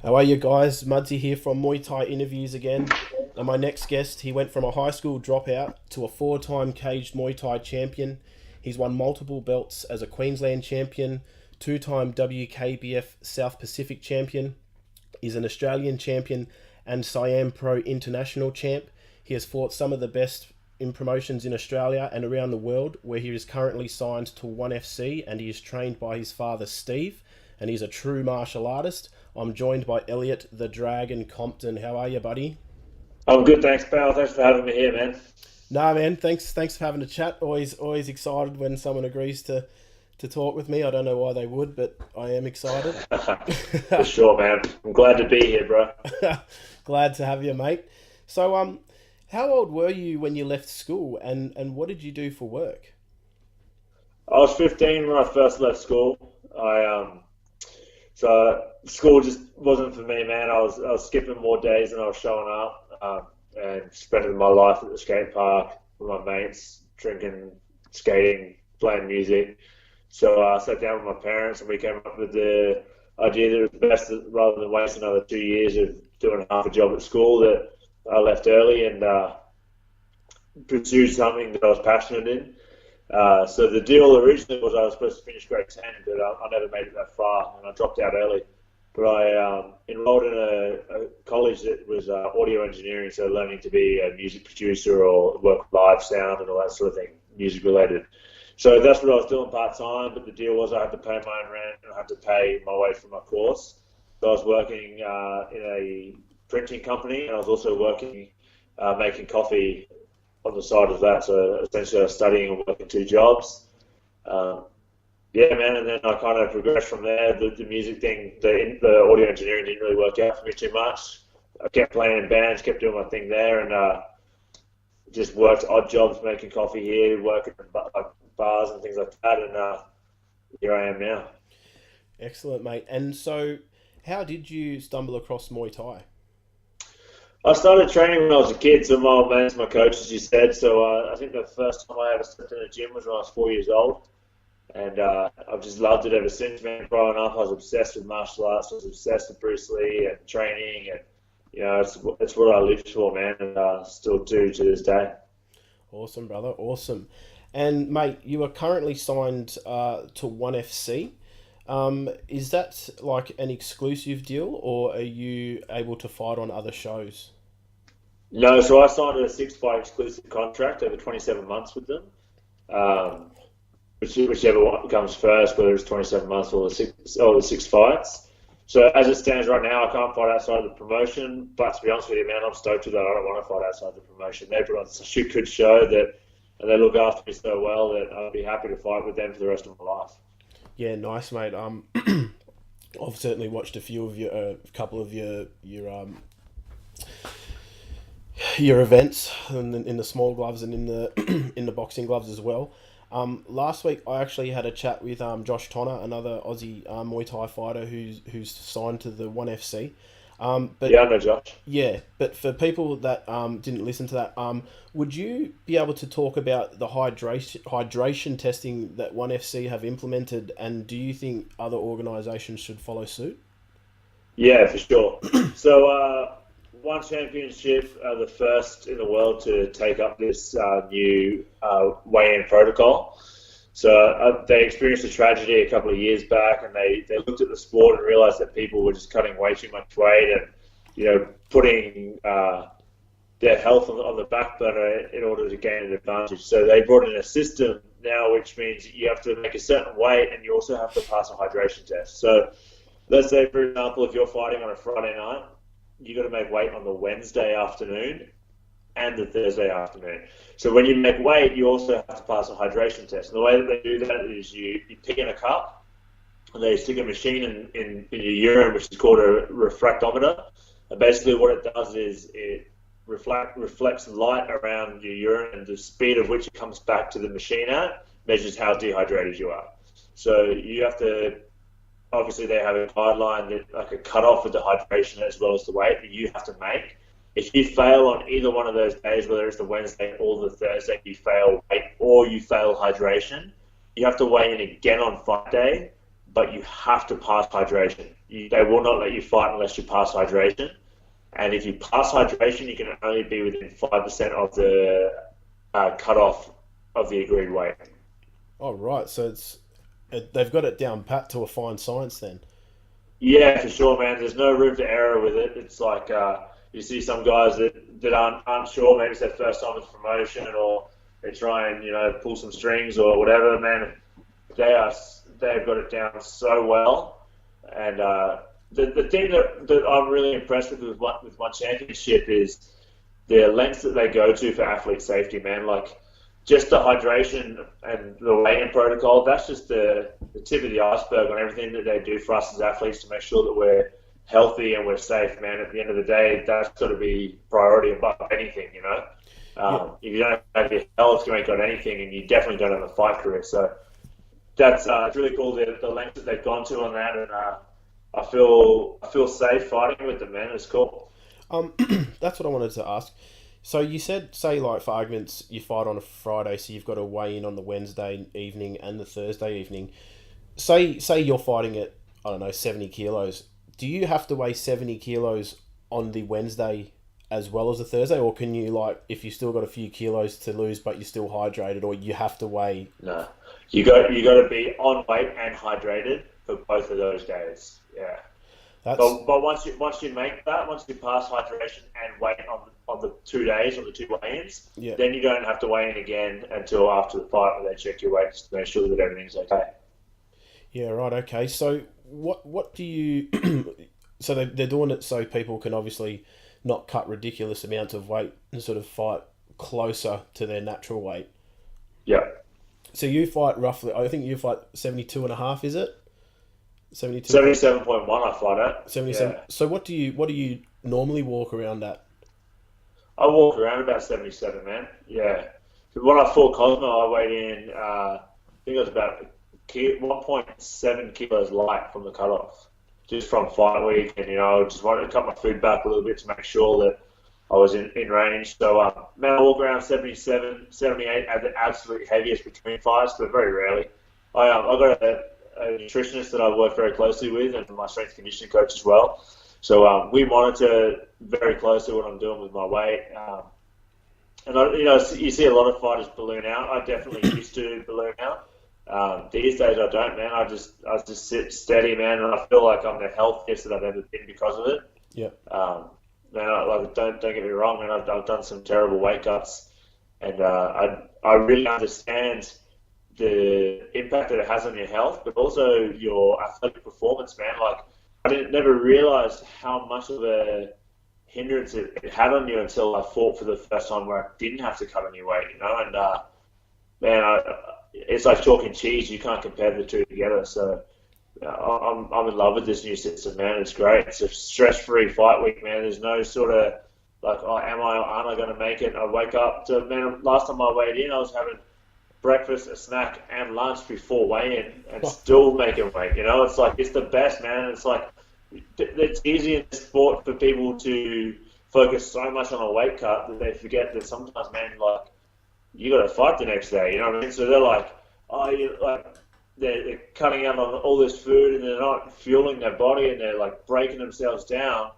How are you guys? Mudsy here from Muay Thai Interviews again. And my next guest, he went from a high school dropout to a four-time caged Muay Thai champion. He's won multiple belts as a Queensland champion, two-time WKBF South Pacific champion. He's an Australian champion and Siam Pro International champ. He has fought some of the best in promotions in Australia and around the world, where he is currently signed to 1FC and he is trained by his father Steve, and he's a true martial artist. I'm joined by Elliot, the Dragon Compton. How are you, buddy? I'm good, thanks, pal. Thanks for having me here, man. Nah, man. Thanks for having a chat. Always excited when someone agrees to talk with me. I don't know why they would, but I am excited. For sure, man. I'm glad to be here, bro. Glad to have you, mate. So, how old were you when you left school, and what did you do for work? I was 15 when I first left school. So school just wasn't for me, man. I was skipping more days than I was showing up, and spending my life at the skate park with my mates, drinking, skating, playing music. So I sat down with my parents and we came up with the idea that it was best that rather than waste another 2 years of doing half a job at school, that I left early and pursued something that I was passionate in. So the deal originally was I was supposed to finish grade 10, but I never made it that far, and I dropped out early. But I enrolled in a college that was audio engineering, so learning to be a music producer or work with live sound and all that sort of thing, music related. So that's what I was doing part-time, but the deal was I had to pay my own rent and I had to pay my way for my course. So I was working in a printing company, and I was also working making coffee on the side of that. So essentially I was studying and working two jobs. Yeah, man, and then I kind of progressed from there. The music thing, the audio engineering didn't really work out for me too much. I kept playing in bands, kept doing my thing there, and just worked odd jobs, making coffee here, working in bars and things like that, and here I am now. Excellent, mate. And so, how did you stumble across Muay Thai? I started training when I was a kid, so my old man's my coach, as you said. So I think the first time I ever stepped in a gym was when I was 4 years old. And I've just loved it ever since, man. Growing up, I was obsessed with martial arts. I was obsessed with Bruce Lee and training. And, it's what I lived for, man, and still do to this day. Awesome, brother. Awesome. And, mate, you are currently signed to 1FC. Is that like an exclusive deal, or are you able to fight on other shows? No, so I signed a 6-fight exclusive contract over 27 months with them. Whichever one comes first, whether it's 27 months or the six fights. So as it stands right now, I can't fight outside of the promotion. But to be honest with you, man, I'm stoked with that. I don't want to fight outside the promotion. They put on such a good show and they look after me so well that I'd be happy to fight with them for the rest of my life. Yeah, nice, mate. I've certainly watched a couple of your events in the small gloves and in the in the boxing gloves as well. Last week I actually had a chat with Josh Tonner, another Aussie Muay Thai fighter who's signed to the 1FC. But yeah, I know Josh. Yeah, but for people that didn't listen to that, would you be able to talk about the hydration testing that 1FC have implemented, and do you think other organisations should follow suit? Yeah, for sure. So One Championship are the first in the world to take up this new weigh-in protocol. So they experienced a tragedy a couple of years back, and they looked at the sport and realised that people were just cutting way too much weight and putting their health on the back burner in order to gain an advantage. So they brought in a system now, which means you have to make a certain weight and you also have to pass a hydration test. So let's say, for example, if you're fighting on a Friday night, you got to make weight on the Wednesday afternoon and the Thursday afternoon. So when you make weight, you also have to pass a hydration test. And the way that they do that is you pick in a cup, and they stick a machine in your urine, which is called a refractometer. And basically what it does is it reflects light around your urine, and the speed of which it comes back to the machine at measures how dehydrated you are. So you have to, obviously they have a guideline that like a cutoff with the hydration as well as the weight that you have to make. If you fail on either one of those days, whether it's the Wednesday or the Thursday, you fail weight or you fail hydration, you have to weigh in again on Friday, but you have to pass hydration. They will not let you fight unless you pass hydration. And if you pass hydration, you can only be within 5% of the cutoff of the agreed weight. Oh, right. So they've got it down pat to a fine science then. Yeah, for sure, man. There's no room to error with it. It's like you see some guys that aren't sure. Maybe it's their first time with promotion, or they try and pull some strings or whatever. Man, they've got it down so well. And the thing that I'm really impressed with one championship is the lengths that they go to for athlete safety, man. Like, just the hydration and the weigh-in protocol, that's just the tip of the iceberg on everything that they do for us as athletes to make sure that we're healthy and we're safe, man. At the end of the day, that's got to be priority above anything, If you don't have your health, you ain't got anything, and you definitely don't have a fight career. So that's it's really cool, the lengths that they've gone to on that, and I feel safe fighting with them, man. It's cool. That's what I wanted to ask. So you said, say, like, for arguments, you fight on a Friday, so you've got to weigh in on the Wednesday evening and the Thursday evening. Say you're fighting at, I don't know, 70 kilos. Do you have to weigh 70 kilos on the Wednesday as well as the Thursday? Or can you, like, if you still got a few kilos to lose but you're still hydrated, or you have to weigh... No. You got to be on weight and hydrated for both of those days. Yeah. But once you make that, once you pass hydration and weight on the 2 days, on the two weigh-ins, then you don't have to weigh in again until after the fight, where they check your weight just to make sure that everything's okay. Yeah, right, okay. So what do you... So they're doing it so people can obviously not cut ridiculous amounts of weight and sort of fight closer to their natural weight. Yeah. So you fight roughly, I think you fight 72.5, is it? 77.1 I fight at. 77. Yeah. So what do you normally walk around at? I walk around about 77, man. Yeah. When I fought Cosmo, I weighed in, I think it was about 1.7 kilos light from the cutoff, just from fight week. And, I just wanted to cut my food back a little bit to make sure that I was in range. So, man, I walk around 77, 78 at the absolute heaviest between fights, but very rarely. I got a nutritionist that I work very closely with, and my strength conditioning coach as well. So we monitor very closely what I'm doing with my weight. And you see a lot of fighters balloon out. I definitely used to balloon out. These days I don't, man. I just sit steady, man, and I feel like I'm the healthiest that I've ever been because of it. Yeah. Man, don't get me wrong, man. I've done some terrible weight cuts, and I really understand the impact that it has on your health, but also your athletic performance, man. Like, I never realized how much of a hindrance it had on you until I fought for the first time where I didn't have to cut any weight, and man, it's like chalk and cheese. You can't compare the two together. So I'm in love with this new system, man. It's great. It's a stress-free fight week, man. There's no sort of like, oh, am I or aren't I going to make it? I wake up to, man, last time I weighed in, I was having breakfast, a snack, and lunch before weigh-in, and still making weight. It's like, it's the best, man. It's like, it's easy in sport for people to focus so much on a weight cut that they forget that sometimes, man, like, you got to fight the next day. You know what I mean? So they're like, they're cutting out on all this food, and they're not fueling their body, and they're like breaking themselves down.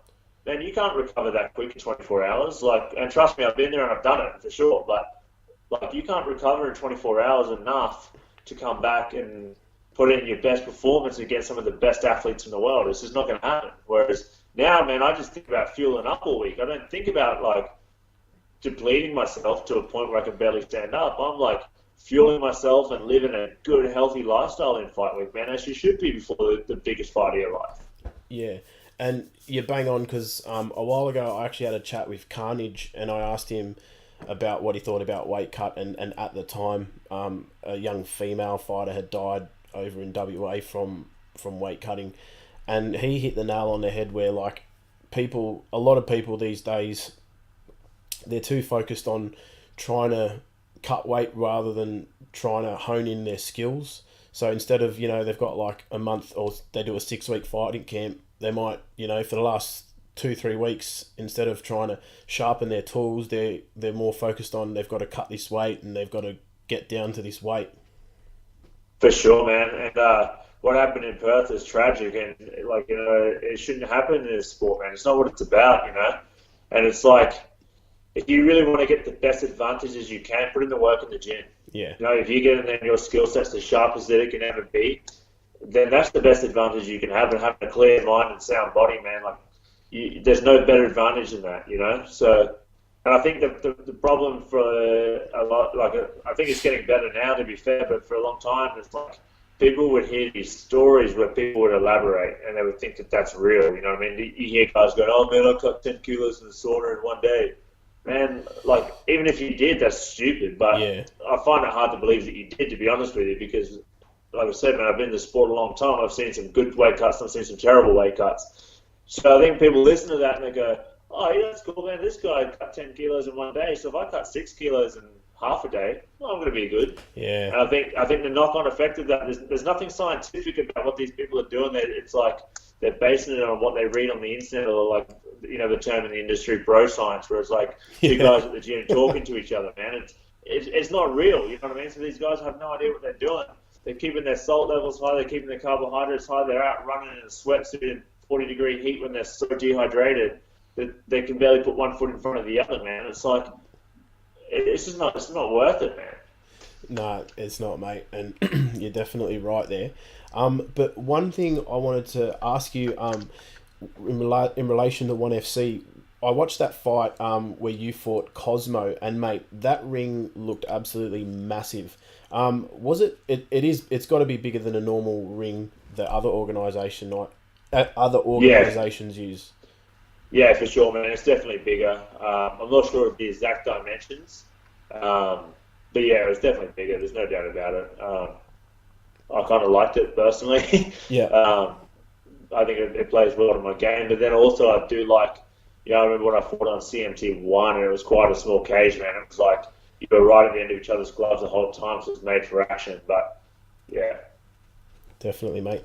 Man, you can't recover that quick in 24 hours. Like, and trust me, I've been there and I've done it for sure. But like, you can't recover in 24 hours enough to come back and put in your best performance against some of the best athletes in the world. It's just not going to happen. Whereas now, man, I just think about fueling up all week. I don't think about like depleting myself to a point where I can barely stand up. I'm like fueling myself and living a good, healthy lifestyle in fight week, man, as you should be before the biggest fight of your life. Yeah. And you bang on, because a while ago I actually had a chat with Carnage, and I asked him about what he thought about weight cut, and at the time a young female fighter had died over in WA from weight cutting, and he hit the nail on the head where, like, a lot of people these days, they're too focused on trying to cut weight rather than trying to hone in their skills. So instead of, they've got like a month, or they do a 6-week fighting camp, they might, for the last 2-3 weeks, instead of trying to sharpen their tools, they're more focused on, they've got to cut this weight and they've got to get down to this weight. For sure, man. And what happened in Perth is tragic, and like, it shouldn't happen in this sport, man. It's not what it's about. And it's like, if you really want to get the best advantages you can, put in the work in the gym. Yeah. If you get in there and your skill set's as sharp as it can ever be, then that's the best advantage you can have. And having a clear mind and sound body, man, like, there's no better advantage than that. So, and I think the problem for a lot, like, I think it's getting better now, to be fair, but for a long time, it's like people would hear these stories where people would elaborate and they would think that that's real. You know what I mean? You hear guys going, "Oh man, I cut 10 kilos in the sauna in one day." Man, like, even if you did, that's stupid. But Yeah. I find it hard to believe that you did, to be honest with you, because, like I said, man, I've been in the sport a long time. I've seen some good weight cuts, I've seen some terrible weight cuts. So I think people listen to that and they go, "Oh, yeah, that's cool, man. This guy cut 10 kilos in one day. So if I cut 6 kilos in half a day, well, I'm going to be good." Yeah. And I think the knock-on effect of that, there's nothing scientific about what these people are doing. It's like they're basing it on what they read on the internet, or like, the term in the industry, bro science, where it's like two guys at the gym talking to each other, man. It's not real, you know what I mean? So these guys have no idea what they're doing. They're keeping their salt levels high, they're keeping their carbohydrates high, they're out running in a sweatsuit in 40-degree heat when they're so dehydrated that they can barely put one foot in front of the other, man. It's like, it's not worth it, man. No, it's not, mate, and you're definitely right there. But one thing I wanted to ask you, in relation to ONE FC, I watched that fight where you fought Cosmo, and mate, that ring looked absolutely massive. Was it? It's got to be bigger than a normal ring that other organisations use. Yeah, for sure, man. It's definitely bigger. I'm not sure of the exact dimensions, but yeah, it's definitely bigger. There's no doubt about it. I kind of liked it personally. Yeah. I think it plays well to my game. But then also I do like, I remember when I fought on CMT 1, and it was quite a small cage, man. It was like you were right at the end of each other's gloves the whole time, so it was made for action. But yeah. Definitely, mate.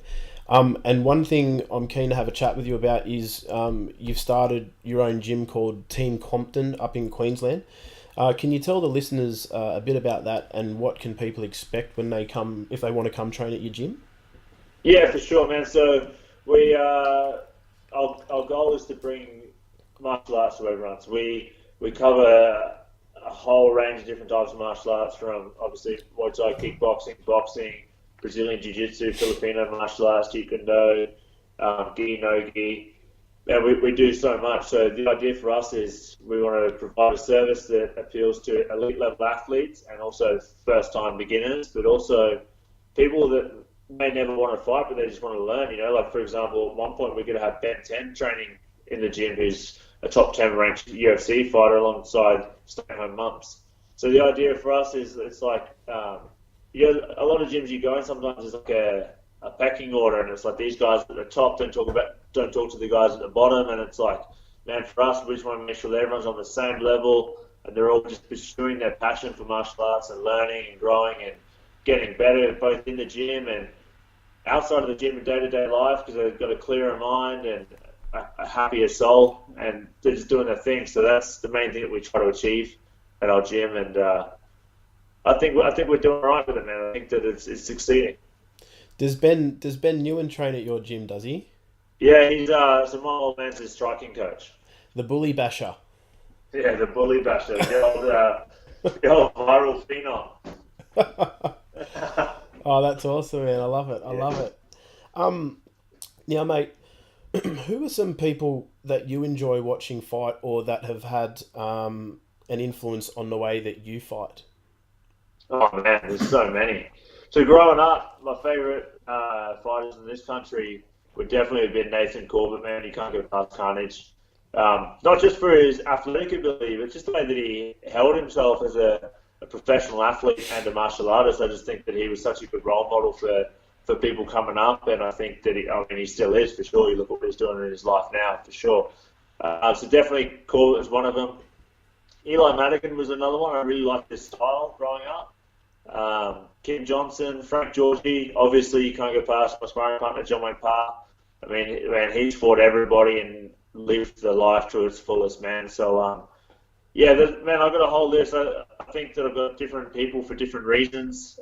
And one thing I'm keen to have a chat with you about is you've started your own gym called Team Compton up in Queensland. Can you tell the listeners a bit about that, and what can people expect when they come, if they want to come train at your gym? Yeah, for sure, man. So our goal is to bring martial arts to everyone. So we cover a whole range of different types of martial arts, from obviously Muay Thai, kickboxing, boxing, Brazilian Jiu-Jitsu, Filipino martial arts, Taekwondo, gi, no gi. And we do so much. So the idea for us is we want to provide a service that appeals to elite level athletes and also first-time beginners, but also people that may never want to fight, but they just want to learn. Like, for example, at one point we're going to have Ben 10 training in the gym, who's a top 10 ranked UFC fighter alongside stay-at-home mums. So the idea for us is, it's like, a lot of gyms you go in, sometimes there's like a pecking order, and it's like these guys at the top don't talk to the guys at the bottom, and it's like, man, for us, we just want to make sure that everyone's on the same level and they're all just pursuing their passion for martial arts and learning and growing and getting better, both in the gym and outside of the gym in day-to-day life, because they've got a clearer mind and a happier soul, and they're just doing their thing. So that's the main thing that we try to achieve at our gym, and I think we're doing right with it, man. I think that it's succeeding. Does Ben Newen train at your gym? Does he? Yeah, he's so my old man's his striking coach. The bully basher. Yeah, the bully basher, the old viral phenom. Oh, that's awesome, man! I love it. I love it. Now, mate, who are some people that you enjoy watching fight, or that have had an influence on the way that you fight? Oh man, there's so many. So growing up, my favourite fighters in this country would definitely have been Nathan Corbett, man. You can't go past Carnage. Not just for his athletic ability, but just the way that he held himself as a professional athlete and a martial artist. I just think that he was such a good role model for people coming up, and I think that he still is, for sure. You look at what he's doing in his life now, for sure. So definitely Corbett is one of them. Eli Madigan was another one. I really liked his style growing up. Kim Johnson, Frank Georgie, obviously you can't go past my sparring partner, John Wayne Parr. I mean, man, he's fought everybody and lived the life to its fullest, man. So, yeah, man, I've got a whole list. I think that I've got different people for different reasons.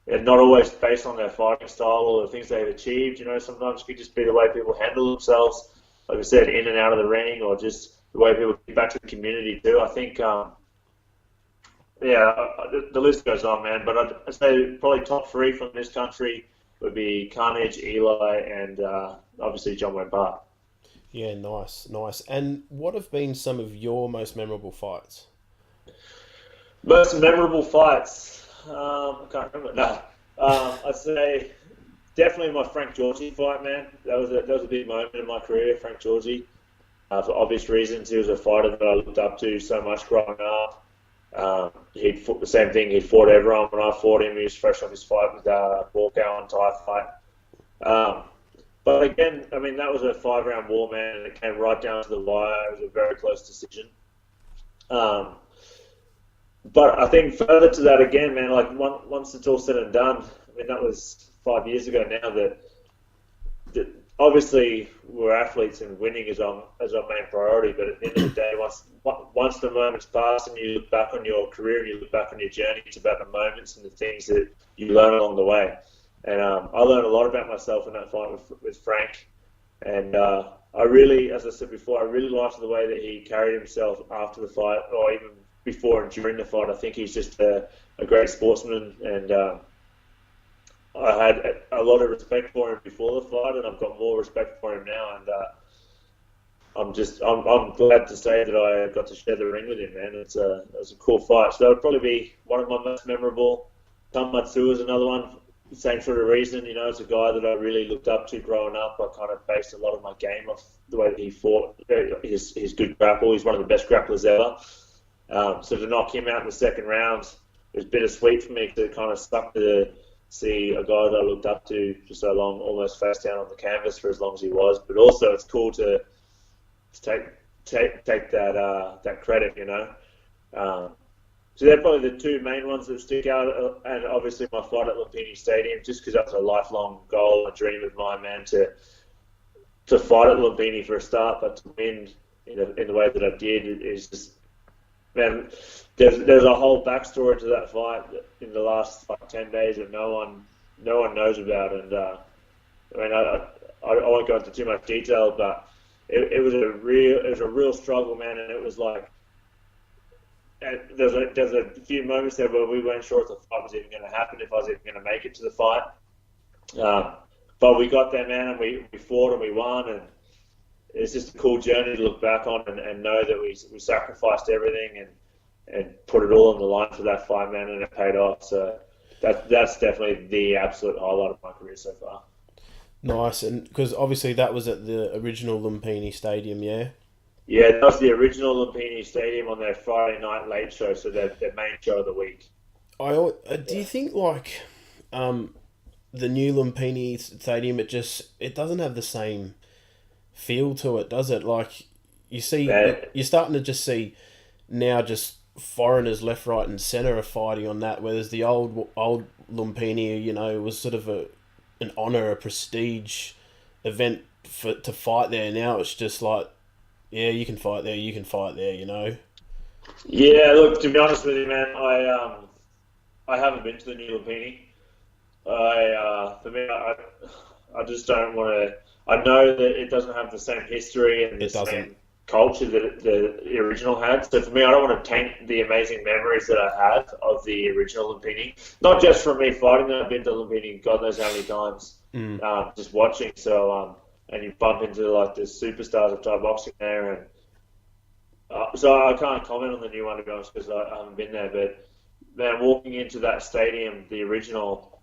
and not always based on their fighting style or the things they've achieved. Sometimes it could just be the way people handle themselves, like I said, in and out of the ring, or just the way people get back to the community too. I think, the list goes on, man. But I'd say probably top three from this country would be Carnage, Eli, and obviously John Wayne Park. Yeah, nice. And what have been some of your most memorable fights? Most memorable fights? I can't remember. No, I'd say definitely my Frank Georgie fight, man. That was a big moment in my career, Frank Georgie. For obvious reasons, he was a fighter that I looked up to so much growing up. He'd fought the same thing. He'd fought everyone when I fought him. He was fresh off his fight with Borkow and Thai fight. But again, I mean, that was a 5-round war, man, and it came right down to the wire. It was a very close decision. But I think further to that again, man, like once it's all said and done, I mean, that was 5 years ago now, that obviously we're athletes and winning is our main priority, but at the end of the day, once the moment's passed and you look back on your career and you look back on your journey, it's about the moments and the things that you learn along the way. And I learned a lot about myself in that fight with Frank. And I really, as I said before, I really liked the way that he carried himself after the fight, or even before and during the fight. I think he's just a great sportsman, and I had a lot of respect for him before the fight, and I've got more respect for him now. And I'm glad to say that I got to share the ring with him, man. It was a cool fight. So that would probably be one of my most memorable. Tom Matsua is another one. Same sort of reason, it's a guy that I really looked up to growing up. I kind of based a lot of my game off the way that he fought. His good grapple. He's one of the best grapplers ever. So to knock him out in the second round, it was bittersweet for me, because it kind of sucked to see a guy that I looked up to for so long almost face down on the canvas for as long as he was. But also it's cool to take that credit, So they're probably the two main ones that stick out, and obviously my fight at Lumpini Stadium, just because that was a lifelong goal, a dream of mine, man, to fight at Lumpini for a start, but to win in the way that I did is just, man. There's a whole backstory to that fight in the last 10 days that no one knows about, and I won't go into too much detail, but it was a real struggle, man, and it was like. And there's a few moments there where we weren't sure if the fight was even going to happen, if I was even going to make it to the fight. But we got there, man, and we fought and we won, and it's just a cool journey to look back on and know that we sacrificed everything and put it all on the line for that fight, man, and it paid off. So that's definitely the absolute highlight of my career so far. Nice, and because obviously that was at the original Lumpini Stadium, yeah? Yeah, that was the original Lumpini Stadium on their Friday night late show, so their main show of the week. Do you think the new Lumpini Stadium, it doesn't have the same feel to it, does it? Like you see, you're starting to just see now just foreigners left, right, and centre are fighting on that. Whereas the old Lumpini, was sort of an honour, a prestige event to fight there. Now it's just like. Yeah, you can fight there. Yeah, look, to be honest with you, man, I haven't been to the new Lumpini. For me, I just don't want to. I know that it doesn't have the same history and the same culture that the original had. So for me, I don't want to taint the amazing memories that I have of the original Lumpini. Not just from me fighting there. I've been to Lumpini God knows how many times, just watching. So. And you bump into like the superstars of Thai boxing there, and so I can't comment on the new one to be honest because I haven't been there. But man, walking into that stadium, the original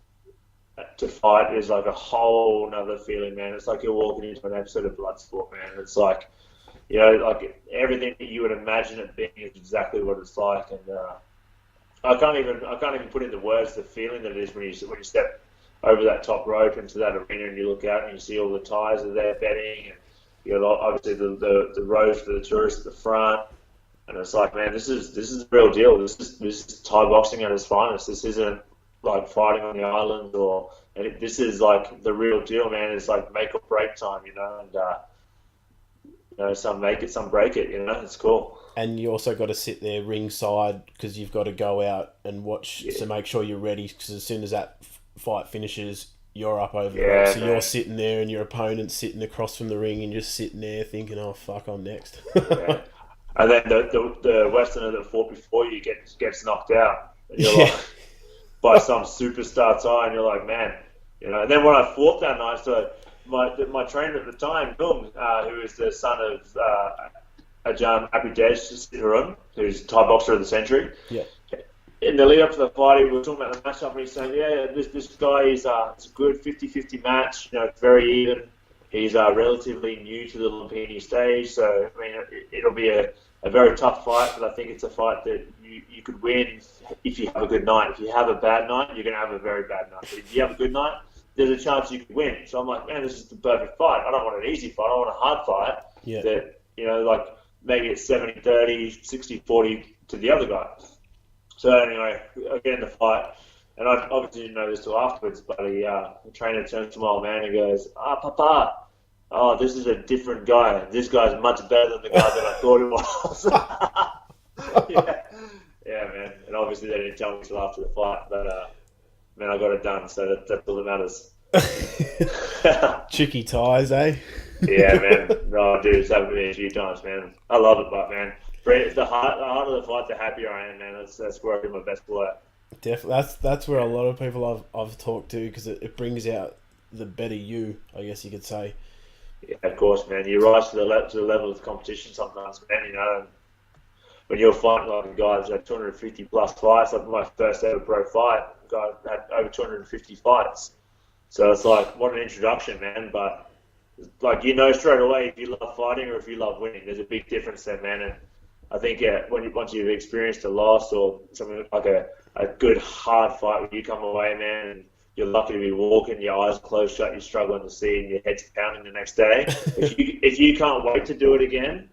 to fight is like a whole nother feeling, man. It's like you're walking into an episode of Bloodsport, man. It's like like everything that you would imagine it being is exactly what it's like, and I can't even put into words the feeling that it is when you step over that top rope into that arena and you look out and you see all the Thais are there betting, and you know obviously the rows for the tourists at the front, and it's like, man, this is the real deal. This is Thai boxing at its finest. This isn't like fighting on the island this is like the real deal, man. It's like make or break time, and some make it, some break it. It's cool. And you also got to sit there ringside because you've got to go out and watch to make sure you're ready. Because as soon as that fight finishes, you're up over the ring. So you're sitting there and your opponent's sitting across from the ring and you're just sitting there thinking, oh, fuck, I'm next. Yeah. And then the Westerner that fought before you gets knocked out. And you're like, by some superstar tie, and you're like, man. And then when I fought that night, so my trainer at the time, Nung, who is the son of Ajahn Abhidej Siddharun, who's Thai boxer of the century. Yeah. In the lead up to the fight, we were talking about the matchup, and he's saying, this guy is it's a good 50-50 match. It's very even. He's relatively new to the Lumpini stage, so I mean, it'll be a very tough fight. But I think it's a fight that you could win if you have a good night. If you have a bad night, you're going to have a very bad night. But if you have a good night, there's a chance you could win. So I'm like, man, this is the perfect fight. I don't want an easy fight. I want a hard fight. Yeah. That like maybe it's 70-30, 60-40 to the other guy. So anyway, I get in the fight, and I obviously didn't know this till afterwards, but the trainer turns to my old man and goes, Papa, this is a different guy. This guy's much better than the guy that I thought he was. Yeah, man. And obviously they didn't tell me till after the fight, but man, I got it done, so that's all that matters. Tricky ties, eh? Yeah, man. No, dude, it's happened to me a few times, man. I love it, but man, the harder the fight, the happier I am, man. That's where I do my best work. Definitely, that's where a lot of people I've talked to, because it brings out the better you, I guess you could say. Yeah, of course, man. You rise to the level of competition sometimes, man. When you're fighting like a guy that's had 250 plus fights, like my first ever pro fight, a guy had over 250 fights. So it's like, what an introduction, man. But like, straight away if you love fighting or if you love winning. There's a big difference there, man. And I think once you've experienced a loss or something like a good hard fight, when you come away, man, and you're lucky to be walking, your eyes closed shut, you're struggling to see, and your head's pounding the next day. If you can't wait to do it again,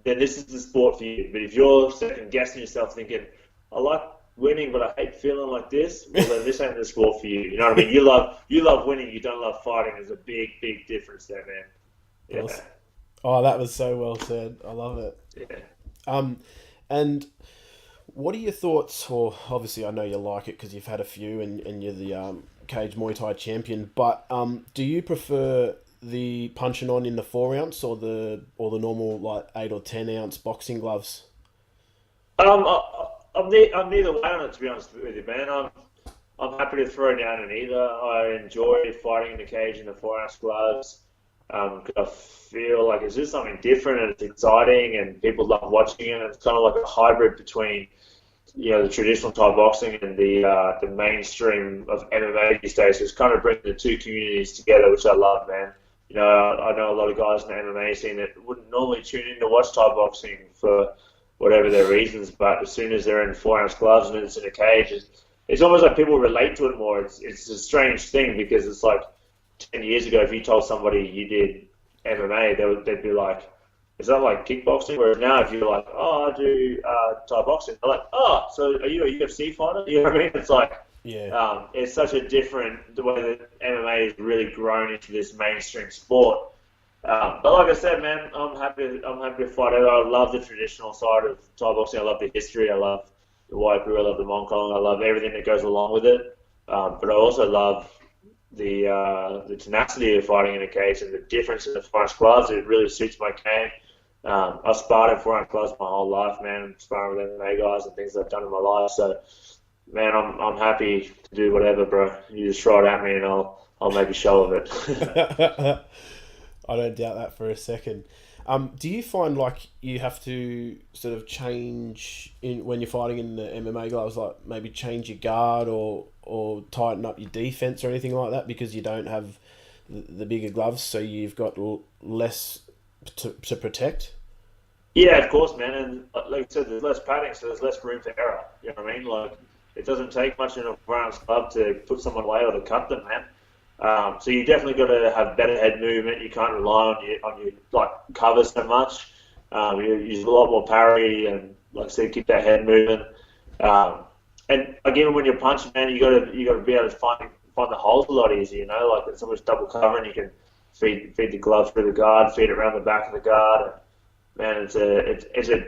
then this is the sport for you. But if you're second guessing yourself, thinking, I like winning, but I hate feeling like this, well, then this ain't the sport for you. You know what I mean? You love winning, you don't love fighting. There's a big, big difference there, man. Yeah. Awesome. Oh, that was so well said. I love it. Yeah. And what are your thoughts? Or obviously, I know you like it because you've had a few, and you're the cage Muay Thai champion. But do you prefer the punching on in the 4 ounce or the normal like 8 or 10 ounce boxing gloves? I'm neither way on it, to be honest with you, man. I'm happy to throw down in either. I enjoy fighting in the cage in the 4 ounce gloves. Because I feel like it's just something different and it's exciting and people love watching it. It's kind of like a hybrid between, the traditional Thai boxing and the mainstream of MMA these days. It's kind of bringing the two communities together, which I love, man. I know a lot of guys in the MMA scene that wouldn't normally tune in to watch Thai boxing for whatever their reasons, but as soon as they're in 4 ounce gloves and it's in a cage, it's almost like people relate to it more. It's a strange thing because it's like, 10 years ago, if you told somebody you did MMA, they'd be like, is that like kickboxing? Whereas now, if you're like, I do Thai boxing, they're like, so are you a UFC fighter? You know what I mean? It's like, it's such a different, the way that MMA has really grown into this mainstream sport. But like I said, man, I'm happy to fight it. I love the traditional side of Thai boxing. I love the history. I love the Waipu. I love the Mongkong. I love everything that goes along with it. But I also love the tenacity of fighting in a cage and the difference in the 4 ounce gloves. It really suits my game. I've sparred in 4 ounce gloves my whole life, man. Sparring with MMA guys and things I've done in my life. So, man, I'm happy to do whatever, bro. You just throw it at me and I'll make a show of it. I don't doubt that for a second. Do you find like you have to sort of change when you're fighting in the MMA gloves, like maybe change your guard or tighten up your defense or anything like that because you don't have the bigger gloves, so you've got less to protect? Yeah, of course, man. And like I said, there's less padding, so there's less room for error. You know what I mean? Like, it doesn't take much in a 4 ounce glove to put someone away or to cut them, man. So you definitely got to have better head movement. You can't rely on your like cover so much. You use a lot more parry and, like I said, keep that head moving. And again, when you're punching, man, you got to be able to find the holes a lot easier. Like when someone's double covering, you can feed the glove through the guard, feed it around the back of the guard. And, man,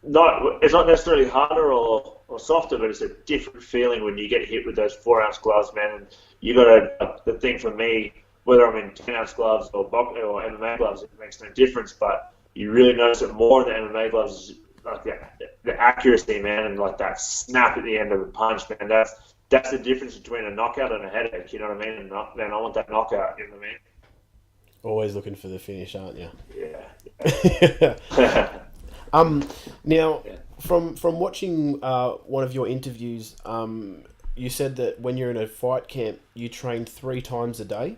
it's not necessarily harder or softer, but it's a different feeling when you get hit with those 4-ounce gloves, man. And you got to, the thing for me, whether I'm in 10-ounce gloves or MMA gloves, it makes no difference. But you really notice it more in the MMA gloves, like the accuracy, man, and like that snap at the end of the punch, man. That's the difference between a knockout and a headache. You know what I mean? And man, I want that knockout. You know what I mean? Always looking for the finish, aren't you? Yeah. Now, from watching one of your interviews, you said that when you're in a fight camp, you train 3 times a day.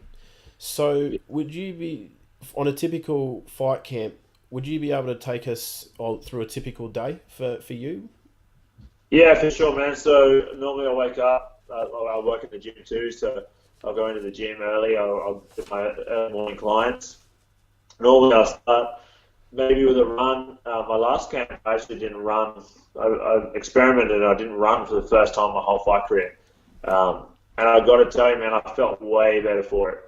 So, would you be on a typical fight camp? Would you be able to take us through a typical day for you? Yeah, for sure, man. So normally I wake up. I work at the gym too, so I'll go into the gym early. I'll do my early morning clients. Normally I'll start maybe with a run. My last camp I actually didn't run. I experimented. I didn't run for the first time my whole fight career. And I got to tell you, man, I felt way better for it.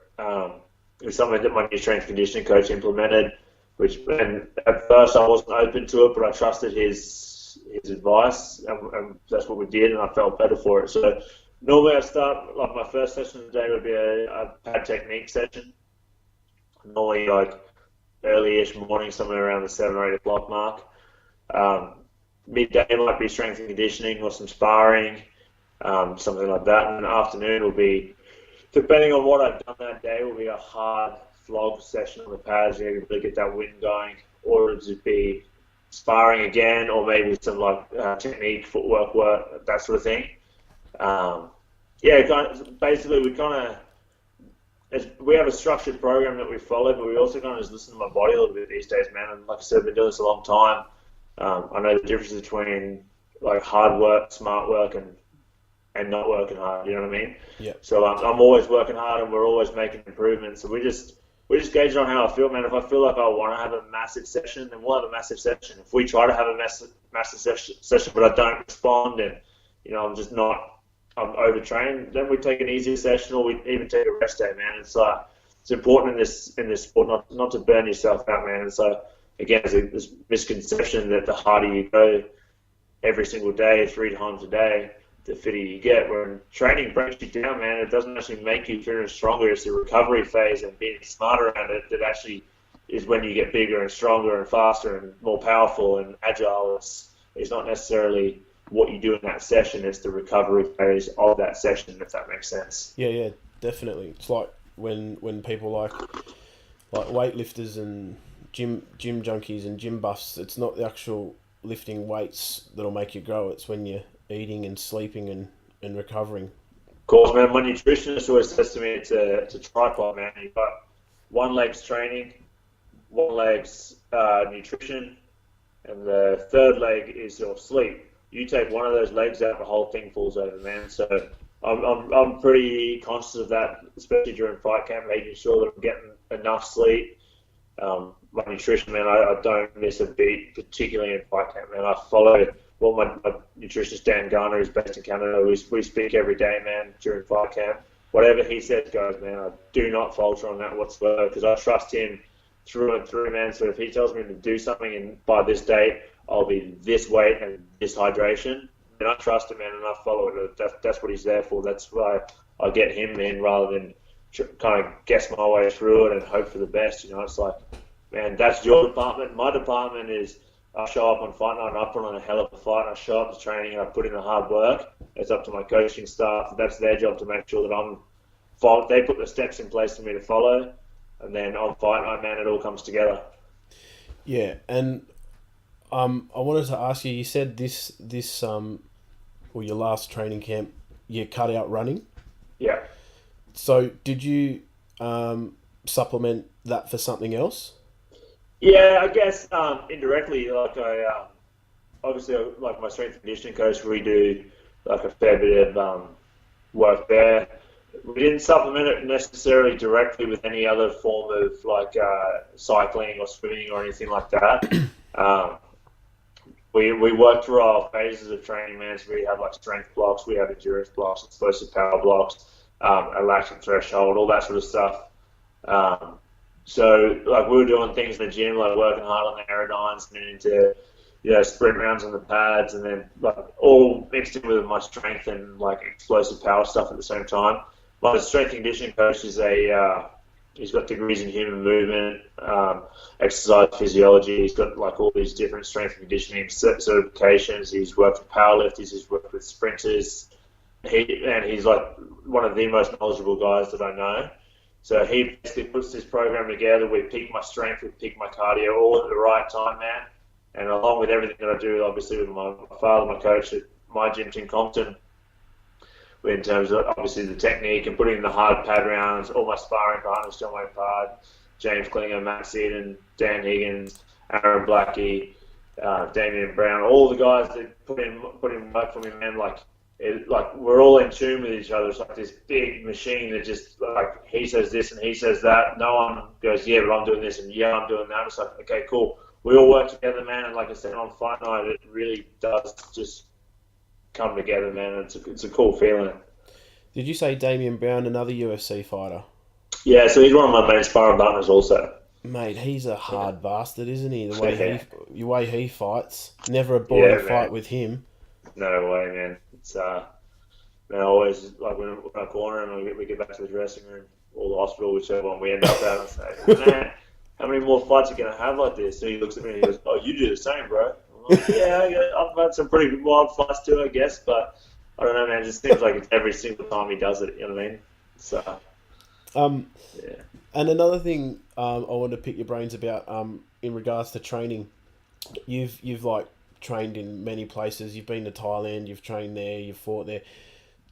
It was something that my new strength conditioning coach implemented. And at first I wasn't open to it, but I trusted his advice, and that's what we did, and I felt better for it. So normally I start, like my first session of the day would be a pad technique session. Normally like early-ish morning, somewhere around the 7 or 8 o'clock mark. Midday might be strength and conditioning or some sparring, something like that. And the afternoon will be, depending on what I've done that day, will be a hard flog session on the pads, you know, really get that wind going, or it'll just be sparring again, or maybe some like technique, footwork work, that sort of thing. Basically we have a structured program that we follow, but we also kind of just listen to my body a little bit these days, man. And like I said, I've been doing this a long time. I know the difference between like hard work, smart work, and not working hard. You know what I mean? Yeah. So I'm always working hard, and we're always making improvements. So we just gauge on how I feel, man. If I feel like I want to have a massive session, then we'll have a massive session. If we try to have a massive session, but I don't respond, and you know I'm overtrained, then we take an easier session, or we even take a rest day, man. It's important in this sport not to burn yourself out, man. And so again, there's this misconception that the harder you go every single day, 3 times a day, the fitter you get. When training breaks you down, man, it doesn't actually make you fitter and stronger. It's the recovery phase and being smart around it that actually is when you get bigger and stronger and faster and more powerful and agile. It's not necessarily what you do in that session, it's the recovery phase of that session, if that makes sense. Yeah, definitely. It's like when people like weightlifters and gym junkies and gym buffs, it's not the actual lifting weights that'll make you grow, it's when you're eating and sleeping and recovering. Of course, man. My nutritionist always says to me it's a tripod, man. You've got one leg's training, one leg's nutrition, and the third leg is your sleep. You take one of those legs out, the whole thing falls over, man. So I'm pretty conscious of that, especially during fight camp, making sure that I'm getting enough sleep. My nutrition, man, I don't miss a beat, particularly in fight camp, man. I follow what my nutritionist Dan Garner, who's based in Canada, we speak every day, man, during fight camp. Whatever he says goes, man. I do not falter on that whatsoever because I trust him through and through, man. So if he tells me to do something and by this date I'll be this weight and this hydration, then I trust him, man, and I follow it. That's what he's there for. That's why I get him in rather than kind of guess my way through it and hope for the best. You know, it's like, man, that's your department. My department is I show up on fight night and I put on a hell of a fight. I show up to training and I put in the hard work. It's up to my coaching staff. That's their job to make sure that they put the steps in place for me to follow. And then on fight night, man, it all comes together. Yeah, and I wanted to ask you. You said this or your last training camp, you cut out running. Yeah. So did you supplement that for something else? Yeah, I guess indirectly. Like obviously, like my strength and conditioning coach, we do like a fair bit of work there. We didn't supplement it necessarily directly with any other form of like cycling or swimming or anything like that. We work through our phases of training, man. So we have like strength blocks, we have endurance blocks, explosive power blocks, a lactic threshold, all that sort of stuff. So like we were doing things in the gym, like working hard on the aerodynes and into sprint rounds on the pads, and then like all mixed in with my strength and like explosive power stuff at the same time. My strength and conditioning coach is he's got degrees in human movement, exercise physiology. He's got like all these different strength and conditioning certifications. He's worked with powerlifters. He's worked with sprinters. He's like one of the most knowledgeable guys that I know. So he basically puts this program together. We peak my strength, we peak my cardio, all at the right time, man. And along with everything that I do, obviously with my father, my coach at my gym, Team Compton, in terms of obviously the technique and putting in the hard pad rounds, all my sparring partners, John Wayne Pard, James Klinger, Matt Seaton, Dan Higgins, Aaron Blackie, Damian Brown, all the guys that put in work for me, man. Like we're all in tune with each other. It's like this big machine that just like he says this and he says that. No one goes, yeah, but I'm doing this and yeah, I'm doing that. It's like, okay, cool. We all work together, man. And like I said, on fight night, it really does just come together, man. It's a cool feeling. Did you say Damian Brown, another UFC fighter? Yeah, so he's one of my main sparring partners also. Mate, he's a hard bastard, isn't he? The way he fights, never a boring fight with him. No way, man. It's man, always like when I corner him and we get back to the dressing room or the hospital, whichever one we end up at, and say, man, how many more fights are you gonna have like this? So he looks at me and he goes, "Oh, you do the same, bro." I'm like, yeah, I've had some pretty wild fights too, I guess, but I don't know, man. It just seems like it's every single time he does it. You know what I mean? So, yeah. And another thing I wanted to pick your brains about in regards to training. You've like trained in many places. You've been to Thailand. You've trained there. You've fought there.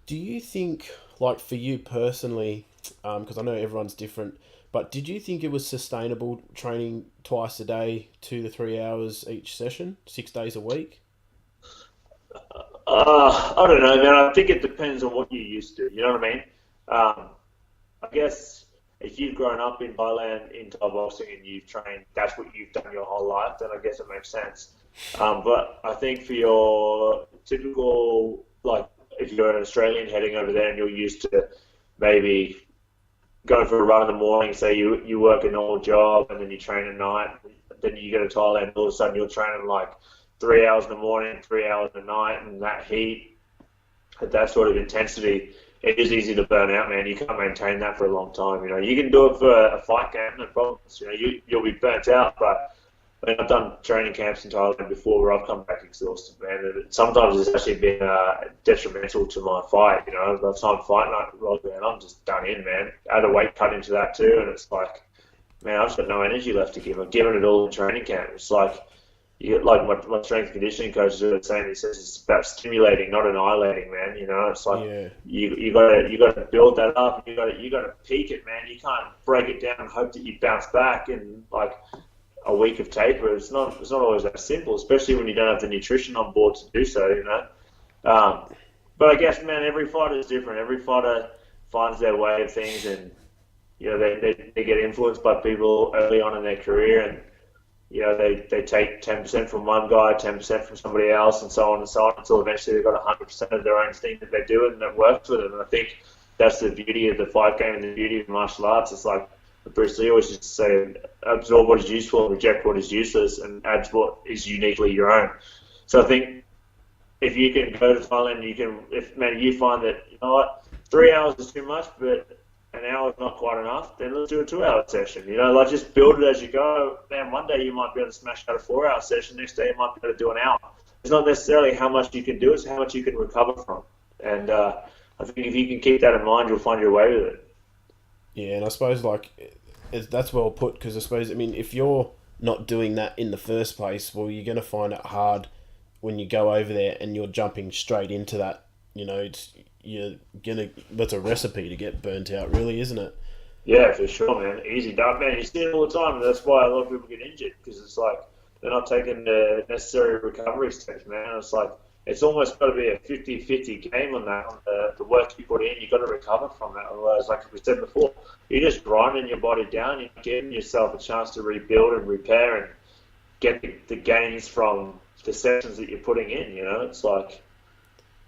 Do you think, like for you personally, because I know everyone's different, but did you think it was sustainable training twice a day, 2 to 3 hours each session, 6 days a week? I don't know, man. I think it depends on what you're used to. You know what I mean? I guess if you've grown up in Thailand in Thai boxing and you've trained, that's what you've done your whole life, then I guess it makes sense. But I think for your typical, like, if you're an Australian heading over there and you're used to maybe going for a run in the morning, say you work a normal job and then you train at night, then you go to Thailand, all of a sudden you're training like 3 hours in the morning, 3 hours at night, and that heat, at that sort of intensity, it is easy to burn out, man. You can't maintain that for a long time. You know, you can do it for a fight game, no problems. You know, you'll be burnt out, but I mean, I've done training camps in Thailand before where I've come back exhausted, man. And sometimes it's actually been detrimental to my fight. You know, by the time fight night rolls around, I'm just done in, man. I had a weight cut into that too, and it's like, man, I've just got no energy left to give. I've given it all in training camp. It's like, my strength and conditioning coach is really saying, he says it's about stimulating, not annihilating, man. You know, it's like you got to build that up. You got to peak it, man. You can't break it down and hope that you bounce back in like a week of taper. It's not always that simple, especially when you don't have the nutrition on board to do so. You know, but I guess, man, every fighter is different. Every fighter finds their way of things, and you know they get influenced by people early on in their career, and you know, they take 10% from one guy, 10% from somebody else, and so on until eventually they've got 100% of their own thing that they do and that works for them. And I think that's the beauty of the fight game and the beauty of martial arts. It's like Bruce Lee always used to say, absorb what is useful and reject what is useless, and add what is uniquely your own. So I think if you can go to Thailand, if you find that, you know what, 3 hours is too much, but an hour is not quite enough, then let's do a 2-hour session. You know, like just build it as you go. Man, one day you might be able to smash out a 4-hour session. Next day you might be able to do an hour. It's not necessarily how much you can do, it's how much you can recover from. And I think if you can keep that in mind, you'll find your way with it. Yeah, and I suppose that's well put, because I suppose, I mean, if you're not doing that in the first place, well, you're going to find it hard when you go over there and you're jumping straight into that. You know, that's a recipe to get burnt out, really, isn't it? Yeah, for sure, man. Easy done, man. You see it all the time, and that's why a lot of people get injured, because it's like they're not taking the necessary recovery steps, man. It's like it's almost got to be a 50-50 game on that. On the work you put in, you've got to recover from that. Otherwise, like we said before, you're just grinding your body down. You're giving yourself a chance to rebuild and repair and get the gains from the sessions that you're putting in. You know, it's like,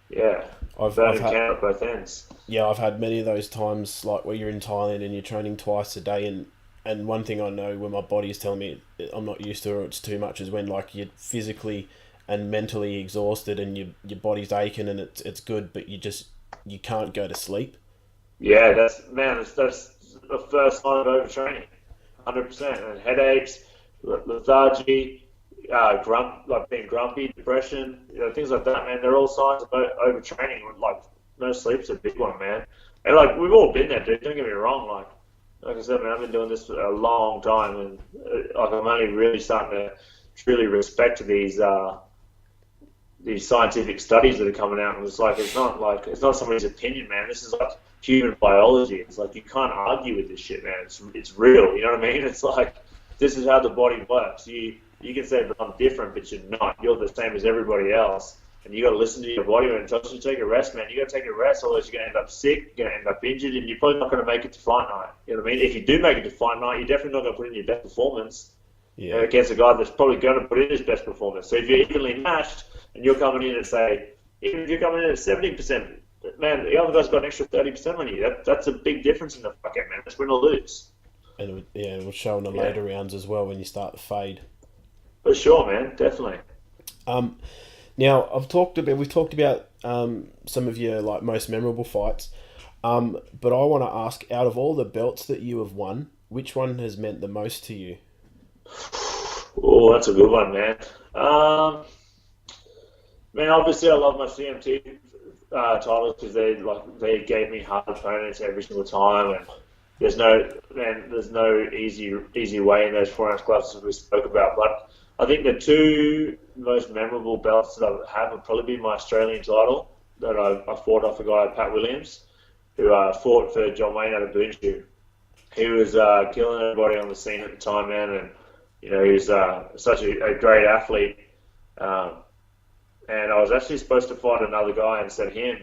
yeah. I've had both ends. Yeah, I've had many of those times, like where you're in Thailand and you're training twice a day, and and one thing I know when my body is telling me I'm not used to it or it's too much is when like you're physically and mentally exhausted and your body's aching and it's good, but you can't go to sleep. Yeah, that's the first sign of overtraining, 100%. And headaches, lethargy, like being grumpy, depression, things like that, man. They're all signs of overtraining. Like no sleep's a big one, man. And like we've all been there, dude. Don't get me wrong. Like I said, man, I've been doing this for a long time, and like I'm only really starting to truly respect these scientific studies that are coming out, and it's not somebody's opinion, man. This is like human biology. It's like you can't argue with this shit, man. It's real. You know what I mean? It's like this is how the body works. You can say, but I'm different, but you're not. You're the same as everybody else, and you got to listen to your body when it tells you to take a rest, man. You got to take a rest, otherwise you're going to end up sick. You're going to end up injured, and you're probably not going to make it to fight night. You know what I mean? If you do make it to fight night, you're definitely not going to put in your best performance. Yeah. Against a guy that's probably going to put in his best performance. So if you're evenly matched and you're coming in at, say, even if you're coming in at 70%, man, the other guy's got an extra 30% on you. That's a big difference in the fuck out, man. That's win or lose. And it will show in the later rounds as well when you start to fade. For sure, man. Definitely. Now we've talked about some of your like most memorable fights, but I want to ask, out of all the belts that you have won, which one has meant the most to you? Oh, that's a good one, man. Man, obviously I love my CMT titles because they gave me hard opponents every single time, and there's no easy way in those 4-ounce gloves as we spoke about. But I think the two most memorable belts that I have would probably be my Australian title that I fought off a guy, Pat Williams, who fought for John Wayne out of Boonshoe. He was killing everybody on the scene at the time, man, and he was such a great athlete. And I was actually supposed to fight another guy instead of him,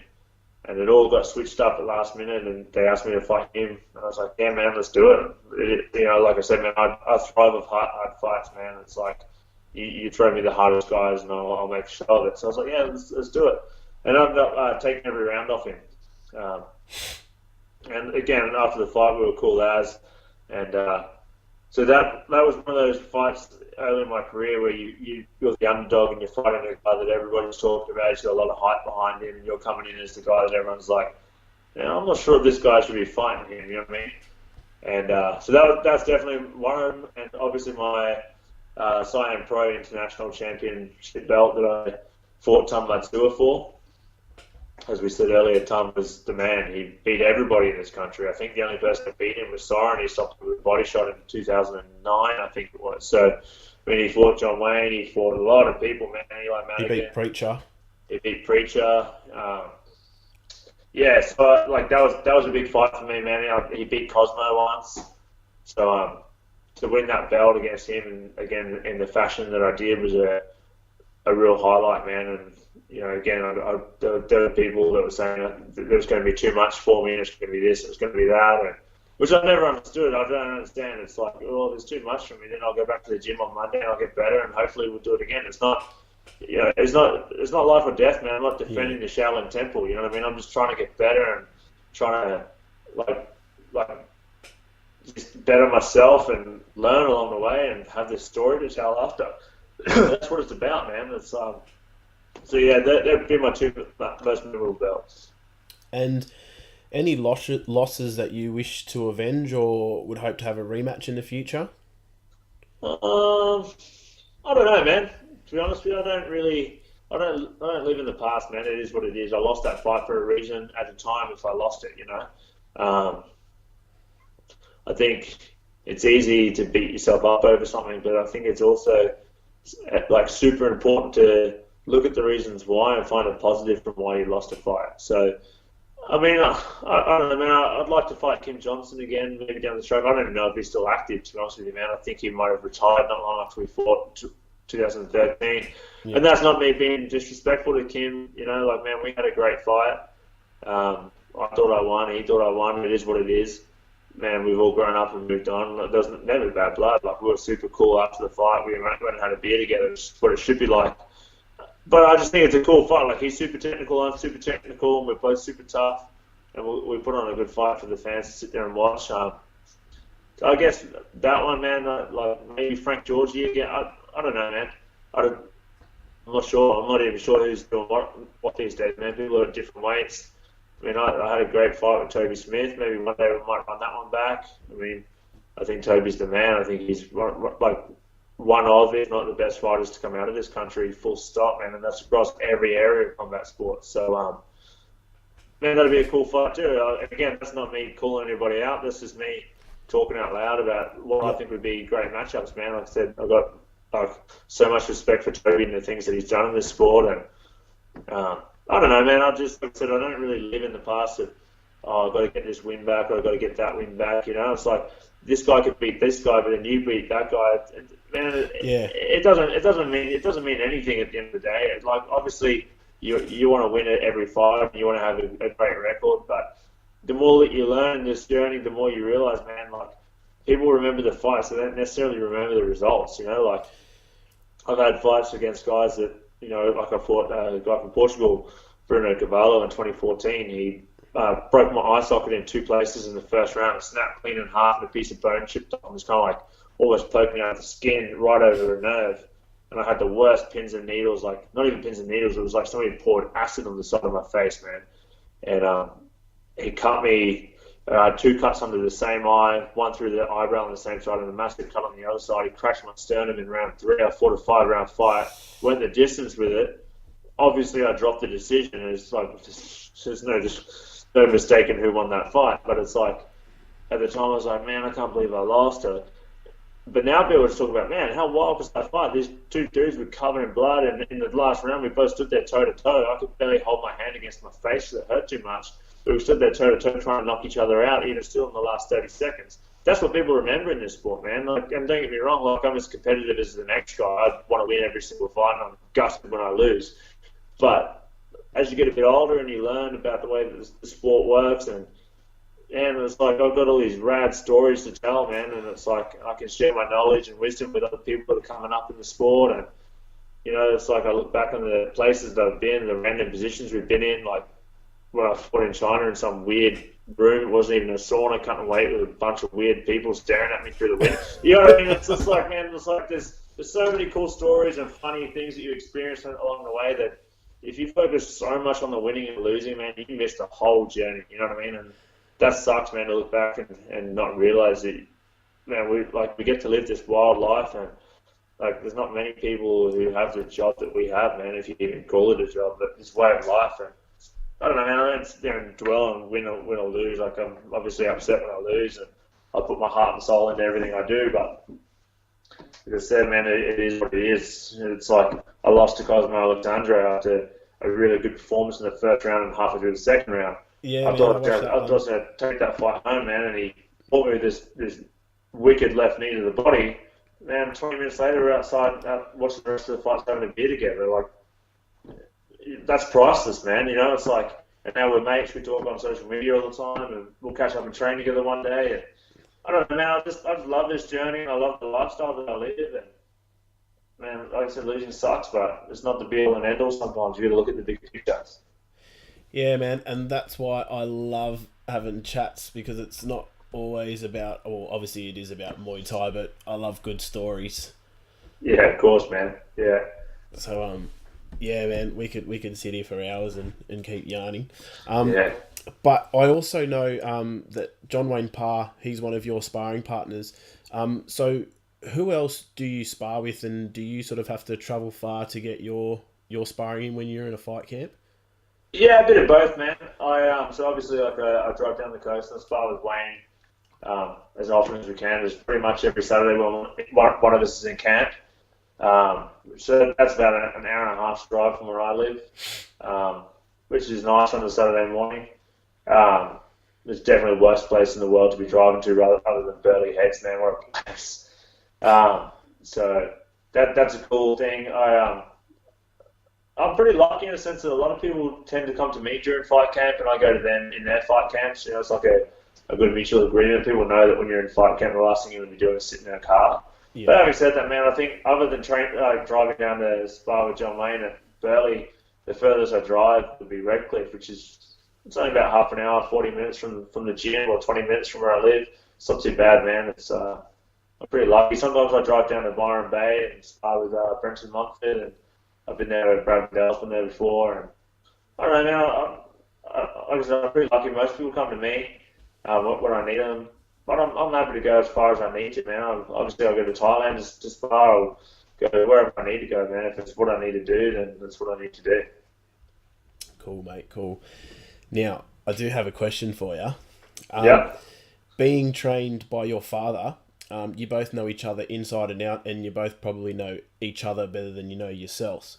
and it all got switched up at last minute, and they asked me to fight him. And I was like, yeah, man, let's do it. Like I said, man, I thrive of hard fights, man. It's like you throw me the hardest guys, and I'll make a show of it. So I was like, yeah, let's do it. And I ended up taking every round off him. And again, after the fight, we were cool as, and so that was one of those fights early in my career where you're the underdog and you're fighting a guy that everybody's talking about. He's got a lot of hype behind him, and you're coming in as the guy that everyone's like, I'm not sure if this guy should be fighting him. You know what I mean? And so that's definitely one of them. And obviously my Siam Pro International Championship belt that I fought Tom Matsua for. As we said earlier, Tom was the man. He beat everybody in this country. I think the only person that beat him was Siren. He stopped him with a body shot in 2009, I think it was. So when he fought John Wayne, he fought a lot of people, man. He beat Preacher. He beat Preacher. So like that was a big fight for me, man. He beat Cosmo once. So to win that belt against him, and again in the fashion that I did, was a real highlight, man. And again, there were people that were saying that there was going to be too much for me, and it's going to be this, it's going to be that, which I never understood. I don't understand. It's like, there's too much for me. Then I'll go back to the gym on Monday and I'll get better, and hopefully we'll do it again. It's not, it's not life or death, man. I'm not defending the Shaolin Temple. You know what I mean? I'm just trying to get better and trying to like just better myself and learn along the way and have this story to tell after. That's what it's about, man. It's So yeah, that'd be my two most memorable belts. And any losses that you wish to avenge or would hope to have a rematch in the future? I don't know, man. To be honest with you, I don't live in the past, man. It is what it is. I lost that fight for a reason at the time. If I lost it, I think it's easy to beat yourself up over something, but I think it's also like super important to look at the reasons why and find a positive from why you lost a fight. So, I mean, I don't know, man. I'd like to fight Kim Johnson again, maybe down the track. I don't even know if he's still active, to be honest with you, man. I think he might have retired not long after we fought 2013. Yeah. And that's not me being disrespectful to Kim. Man, we had a great fight. I thought I won. He thought I won. It is what it is. Man, we've all grown up and moved on. There's never bad blood. Like, we were super cool after the fight. We went and had a beer together. It's what it should be like. But I just think it's a cool fight. Like, he's super technical, I'm super technical, and we're both super tough. And we put on a good fight for the fans to sit there and watch. I guess that one, man, like maybe Frank Georgie again. I don't know, man. I'm not sure. I'm not even sure who's doing what these days, man. People are at different weights. I mean, I had a great fight with Toby Smith. Maybe one day we might run that one back. I mean, I think Toby's the man. I think he's like one of, if not the best fighters to come out of this country, full stop, man. And that's across every area of combat sports. So, man, that'd be a cool fight too. Again, that's not me calling anybody out. This is me talking out loud about what I think would be great matchups, man. Like I said, I've got so much respect for Toby and the things that he's done in this sport. And I don't know, man. Like I said, I don't really live in the past of, I've got to get this win back or I've got to get that win back. You know, it's like this guy could beat this guy, but then you beat that guy. Man, it doesn't mean anything at the end of the day. Like obviously, you want to win at every fight and you want to have a great record, but the more that you learn in this journey, the more you realize, man, like people remember the fights, they don't necessarily remember the results. You know, like I've had fights against guys that, you know, like I fought a guy from Portugal, Bruno Cavallo, in 2014. He broke my eye socket in 2 places in the first round and snapped clean in half and a piece of bone chipped off. It was kind of like almost poking out the skin right over a nerve. And I had the worst pins and needles, like not even pins and needles, it was like somebody poured acid on the side of my face, man. And he cut me 2 cuts under the same eye, one through the eyebrow on the same side and a massive cut on the other side. He crashed my sternum in round 3. I fought a 5-round fight, went the distance with it. Obviously, I dropped the decision. It's like there's no mistaking who won that fight. But it's like at the time I was like, man, I can't believe I lost her. But now people are talking about, man, how wild was that fight? These 2 dudes were covered in blood, and in the last round we both stood there toe to toe. I could barely hold my hand against my face because it hurt too much. But we stood there toe to toe trying to knock each other out, even still in the last 30 seconds. That's what people remember in this sport, man. Like, and don't get me wrong, like I'm as competitive as the next guy. I want to win every single fight, and I'm gutted when I lose. But as you get a bit older and you learn about the way that the sport works, and it's like I've got all these rad stories to tell, man, and it's like I can share my knowledge and wisdom with other people that are coming up in the sport. And you know, it's like I look back on the places that I've been, the random positions we've been in, like when I fought in China in some weird room. It wasn't even a sauna, cutting weight with a bunch of weird people staring at me through the window. You know what I mean? It's just like, man, it's like there's so many cool stories and funny things that you experience along the way that if you focus so much on the winning and losing, man, you can miss the whole journey. You know what I mean? And that sucks, man, to look back and not realize that, man, we get to live this wild life, and like there's not many people who have the job that we have, man, if you even call it a job, but it's way of life. And I don't know, man, I don't sit there and dwell on win or lose. Like I'm obviously upset when I lose, and I put my heart and soul into everything I do, but like I said, man, it is what it is. It's like I lost to Cosmo Alexandre after a really good performance in the first round and halfway through the second round. Yeah, I thought I was going to take that fight home, man, and he fought me with this wicked left knee to the body. Man, 20 minutes later, we're outside watching the rest of the fights having a beer together. Like, that's priceless, man. You know, it's like, and now we're mates. We talk on social media all the time, and we'll catch up and train together one day. And I don't know, man. I just love this journey, and I love the lifestyle that I live. And man, like I said, losing sucks, but it's not the be all and end all. Sometimes you got to look at the big picture. Yeah, man, and that's why I love having chats, because it's not always about, or obviously it is about Muay Thai, but I love good stories. Yeah, of course, man. Yeah. So, yeah, man, we could sit here for hours and keep yarning. Yeah. But I also know that John Wayne Parr, he's one of your sparring partners. So who else do you spar with, and do you sort of have to travel far to get your sparring in when you're in a fight camp? Yeah, a bit of both, man. So obviously, like I drive down the coast and I spar with Wayne as often as we can. There's pretty much every Saturday when one of us is in camp. So that's about an hour and a half drive from where I live, which is nice on a Saturday morning. It's definitely the worst place in the world to be driving to, other than Burley Heads, man. What a place. So that's a cool thing. I'm pretty lucky in the sense that a lot of people tend to come to me during fight camp, and I go to them in their fight camps. You know, it's like a good mutual agreement. People know that when you're in fight camp, the last thing you want to be doing is sitting in a car. Yeah. But having said that, man, I think other than driving down to spar with John Wayne at Burley, the furthest I drive would be Redcliffe, which is it's only about half an hour, 40 minutes from the gym, or 20 minutes from where I live. it's not too bad, man. I'm pretty lucky. Sometimes I drive down to Byron Bay and spar with Brenton Montford, and I've been there with Brad Dell's been there before. And I don't know, man. Like I said, I'm pretty lucky. Most people come to me when I need them. But I'm happy to go as far as I need to, man. Obviously, I'll go to Thailand to spar. I'll go wherever I need to go, man. If it's what I need to do, then that's what I need to do. Cool, mate. Cool. Now, I do have a question for you. Yeah. Being trained by your father, you both know each other inside and out, and you both probably know each other better than you know yourselves.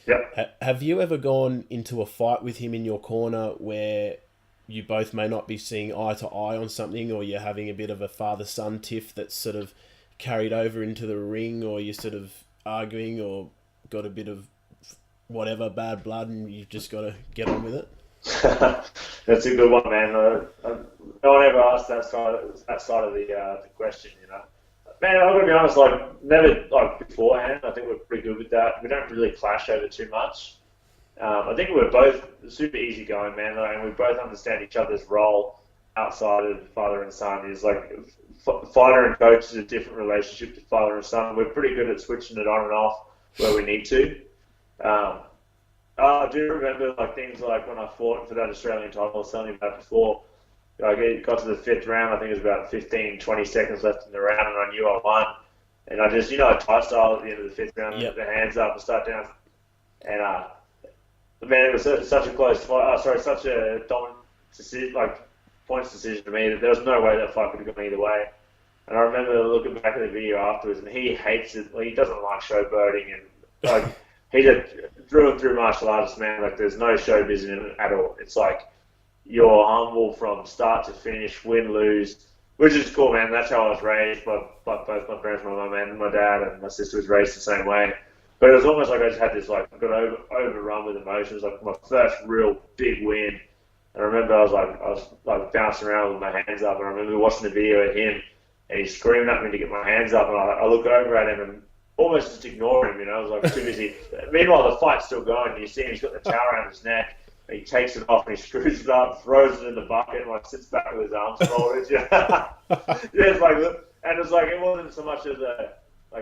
Yeah. Have you ever gone into a fight with him in your corner where you both may not be seeing eye to eye on something, or you're having a bit of a father-son tiff that's sort of carried over into the ring, or you're sort of arguing or got a bit of whatever bad blood and you've just got to get on with it? That's a good one, man. No one ever asked that side of the question, you know. Man, I'm gonna be honest. Like, never beforehand. I think we're pretty good with that. We don't really clash over too much. I think we're both super easygoing, man, and we both understand each other's role outside of father and son. Is like fighter and coach is a different relationship to father and son. We're pretty good at switching it on and off where we need to. I do remember things like when I fought for that Australian title I was telling you about before. I got to the 5th round. I think it was about 15, 20 seconds left in the round, and I knew I won. And I just, Thai style at the end of the 5th round, Yep. put the hands up and start down. And man, it was such a close fight. Such a dominant points decision to me that there was no way that fight could have gone either way. And I remember looking back at the video afterwards, and he hates it. He doesn't like showboating, and he's a through and through martial artist, man. Like, there's no showbiz in it at all. It's like you're humble from start to finish, win, lose, which is cool, man. That's how I was raised by both my parents, my mum and my dad, and my sister was raised the same way. But it was almost like I just had this, got overrun with emotions, like my first real big win. And I remember I was bouncing around with my hands up, and I remember watching the video of him, and he's screaming at me to get my hands up, and I look over at him and almost just ignore him, I was too busy. Meanwhile, the fight's still going, and you see him, he's got the towel around his neck, and he takes it off, and he screws it up, throws it in the bucket, and sits back with his arms folded. Yeah, it wasn't so much as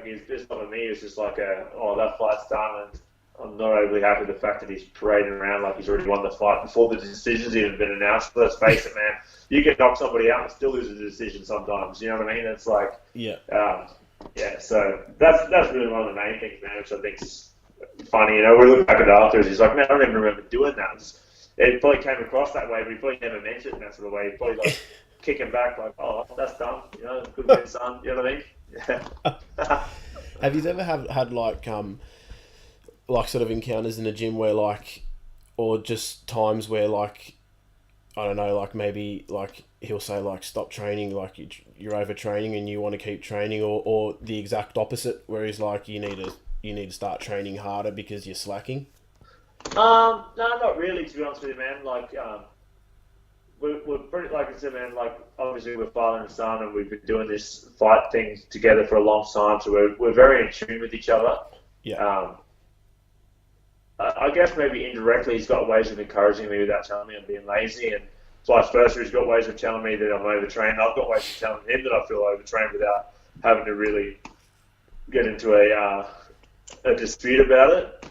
he's pissed off at me. It's just that fight's done, and I'm not overly happy with the fact that he's parading around like he's already won the fight before the decision's even been announced. Let's face it, man. You can knock somebody out and still lose a decision sometimes. You know what I mean? It's yeah. So that's really one of the main things, man, which I think is funny. We look back at it afterwards. He's like, man, I don't even remember doing that. It probably came across that way, but he probably never mentioned it in that sort of way. He probably kicking back oh, that's done. Good win, son. You know what I mean? Yeah. Have you ever had sort of encounters in the gym where or just times where I don't know, maybe he'll say stop training, you're overtraining and you want to keep training, or the exact opposite where he's you need to start training harder because you're slacking? No, not really, to be honest with you, man. We're pretty, like I said, man, obviously we're father and son, and we've been doing this fight thing together for a long time, so we're very in tune with each other. Yeah. I guess maybe indirectly he's got ways of encouraging me without telling me I'm being lazy, and vice versa, he's got ways of telling me that I'm overtrained. I've got ways of telling him that I feel overtrained without having to really get into a dispute about it.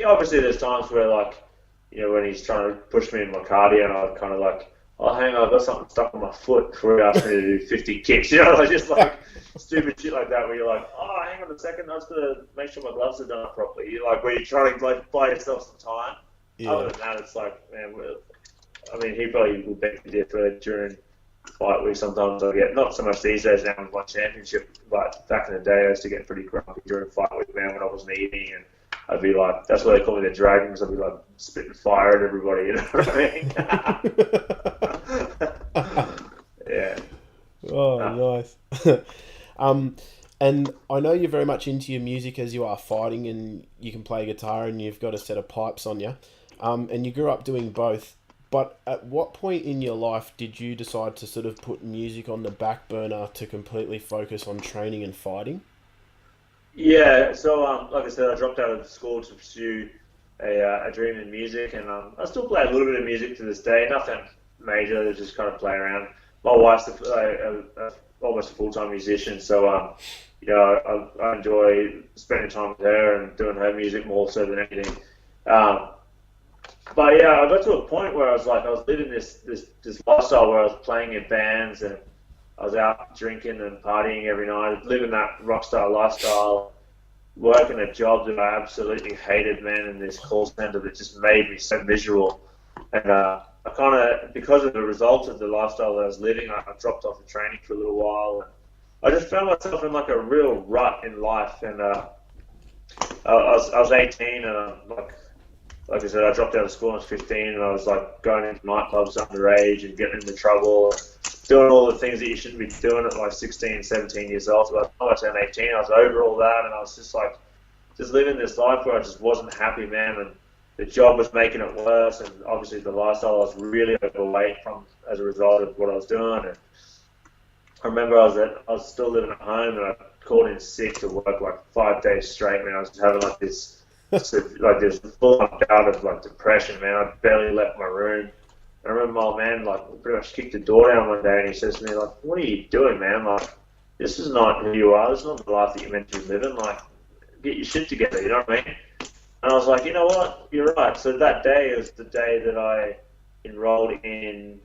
Obviously there's times where when he's trying to push me in my cardio, and I'm kind of oh, hang on, I've got something stuck on my foot before he asks me to do 50 kicks. Just stupid shit like that where you're oh, hang on a second, I was going to make sure my gloves are done properly. Where you're trying to buy yourself some time. Yeah. Other than that, it's man, he probably will beg to differ during fight week. Sometimes I get, not so much these days now with my championship, but back in the day I used to get pretty grumpy during fight week, man, when I wasn't eating, and I'd be that's why they call me the Dragon, because I'd be spitting fire at everybody, you know what I mean? Yeah. Oh, nice. And I know you're very much into your music as you are fighting, and you can play guitar and you've got a set of pipes on you. And you grew up doing both. But at what point in your life did you decide to sort of put music on the back burner to completely focus on training and fighting? Yeah, so like I said, I dropped out of school to pursue a dream in music, and I still play a little bit of music to this day. Nothing major, just kind of play around. my wife's almost a full-time musician, so you know, I enjoy spending time with her and doing her music more so than anything. But yeah, I got to a point where I was living this lifestyle where I was playing in bands and I was out drinking and partying every night, living that rock star lifestyle, working a job that I absolutely hated, man, in this call center that just made me so miserable. And I kind of, because of the result of the lifestyle that I was living, I dropped off the training for a little while. And I just found myself in like a real rut in life. And I was 18 and like I said, I dropped out of school when I was 15 and I was like going into nightclubs underage and getting into trouble and doing all the things that you shouldn't be doing at like 16, 17 years old. So by the time I turned 18, I was over all that and I was just like, just living this life where I just wasn't happy, man. And the job was making it worse, and obviously the lifestyle I was really overweight from as a result of what I was doing. And I remember I was still living at home and I called in sick to work like 5 days straight, man. I was having like this full-on bout of like depression, man. I barely left my room. I remember my old man like pretty much kicked the door down one day and he says to me like, "What are you doing, man? Like, this is not who you are. This is not the life that you're meant to be living. Like, get your shit together." You know what I mean? And I was like, you know what? You're right. So that day is the day that I enrolled in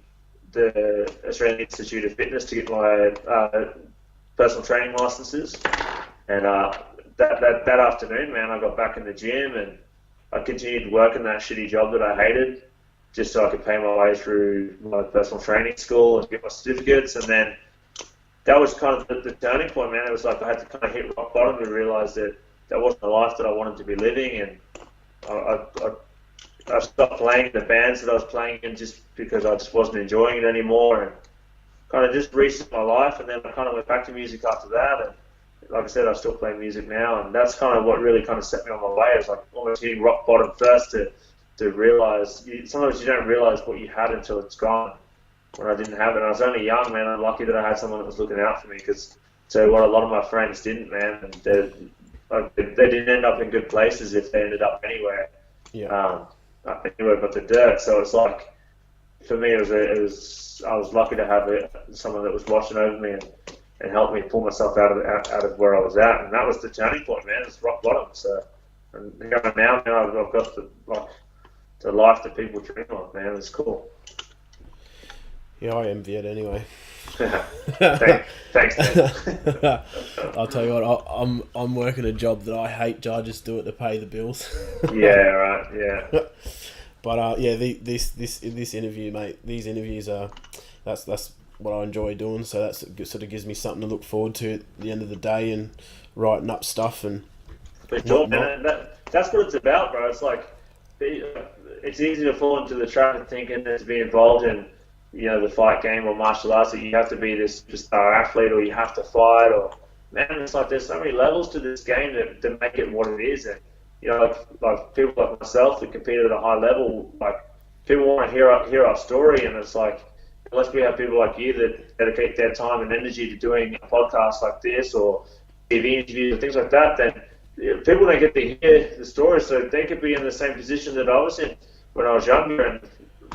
the Australian Institute of Fitness to get my personal training licenses. And that afternoon, man, I got back in the gym and I continued working that shitty job that I hated just so I could pay my way through my personal training school and get my certificates. And then that was kind of the turning point, man. It was like I had to kind of hit rock bottom and realize that wasn't the life that I wanted to be living. And I stopped playing in the bands that I was playing in just because I just wasn't enjoying it anymore, and kind of just reset my life. And then I kind of went back to music after that. And like I said, I still play music now, and that's kind of what really kind of set me on my way. It was like almost hitting rock bottom first to realize. Sometimes you don't realize what you had until it's gone. When I didn't have it, and I was only young, man. I'm lucky that I had someone that was looking out for me, because what a lot of my friends didn't, man. And they didn't end up in good places if they ended up anywhere. Yeah. Anywhere but the dirt. So it's like, for me, I was lucky to have someone that was watching over me and helped me pull myself out of where I was at. And that was the turning point, man. It's rock bottom. So, and here I am now, man, I've got the life that people dream of, man. It's cool. Yeah, I envy it anyway. Thanks, man. I'll tell you what, I'm working a job that I hate. I just do it to pay the bills. Yeah, right. Yeah. But yeah, this interview, mate. These interviews that's what I enjoy doing. So that sort of gives me something to look forward to at the end of the day and writing up stuff and. For sure, man. That's what it's about, bro. It's like it's easy to fall into the trap of thinking that to be involved in, you know, the fight game or martial arts, that you have to be this superstar athlete or you have to fight, or, man, it's like there's so many levels to this game that make it what it is. And, you know, like people like myself that compete at a high level, like, people want to hear our story, and it's like, unless we have people like you that dedicate their time and energy to doing a podcast like this or TV interviews and things like that, then people don't get to hear the story. So they could be in the same position that I was in when I was younger and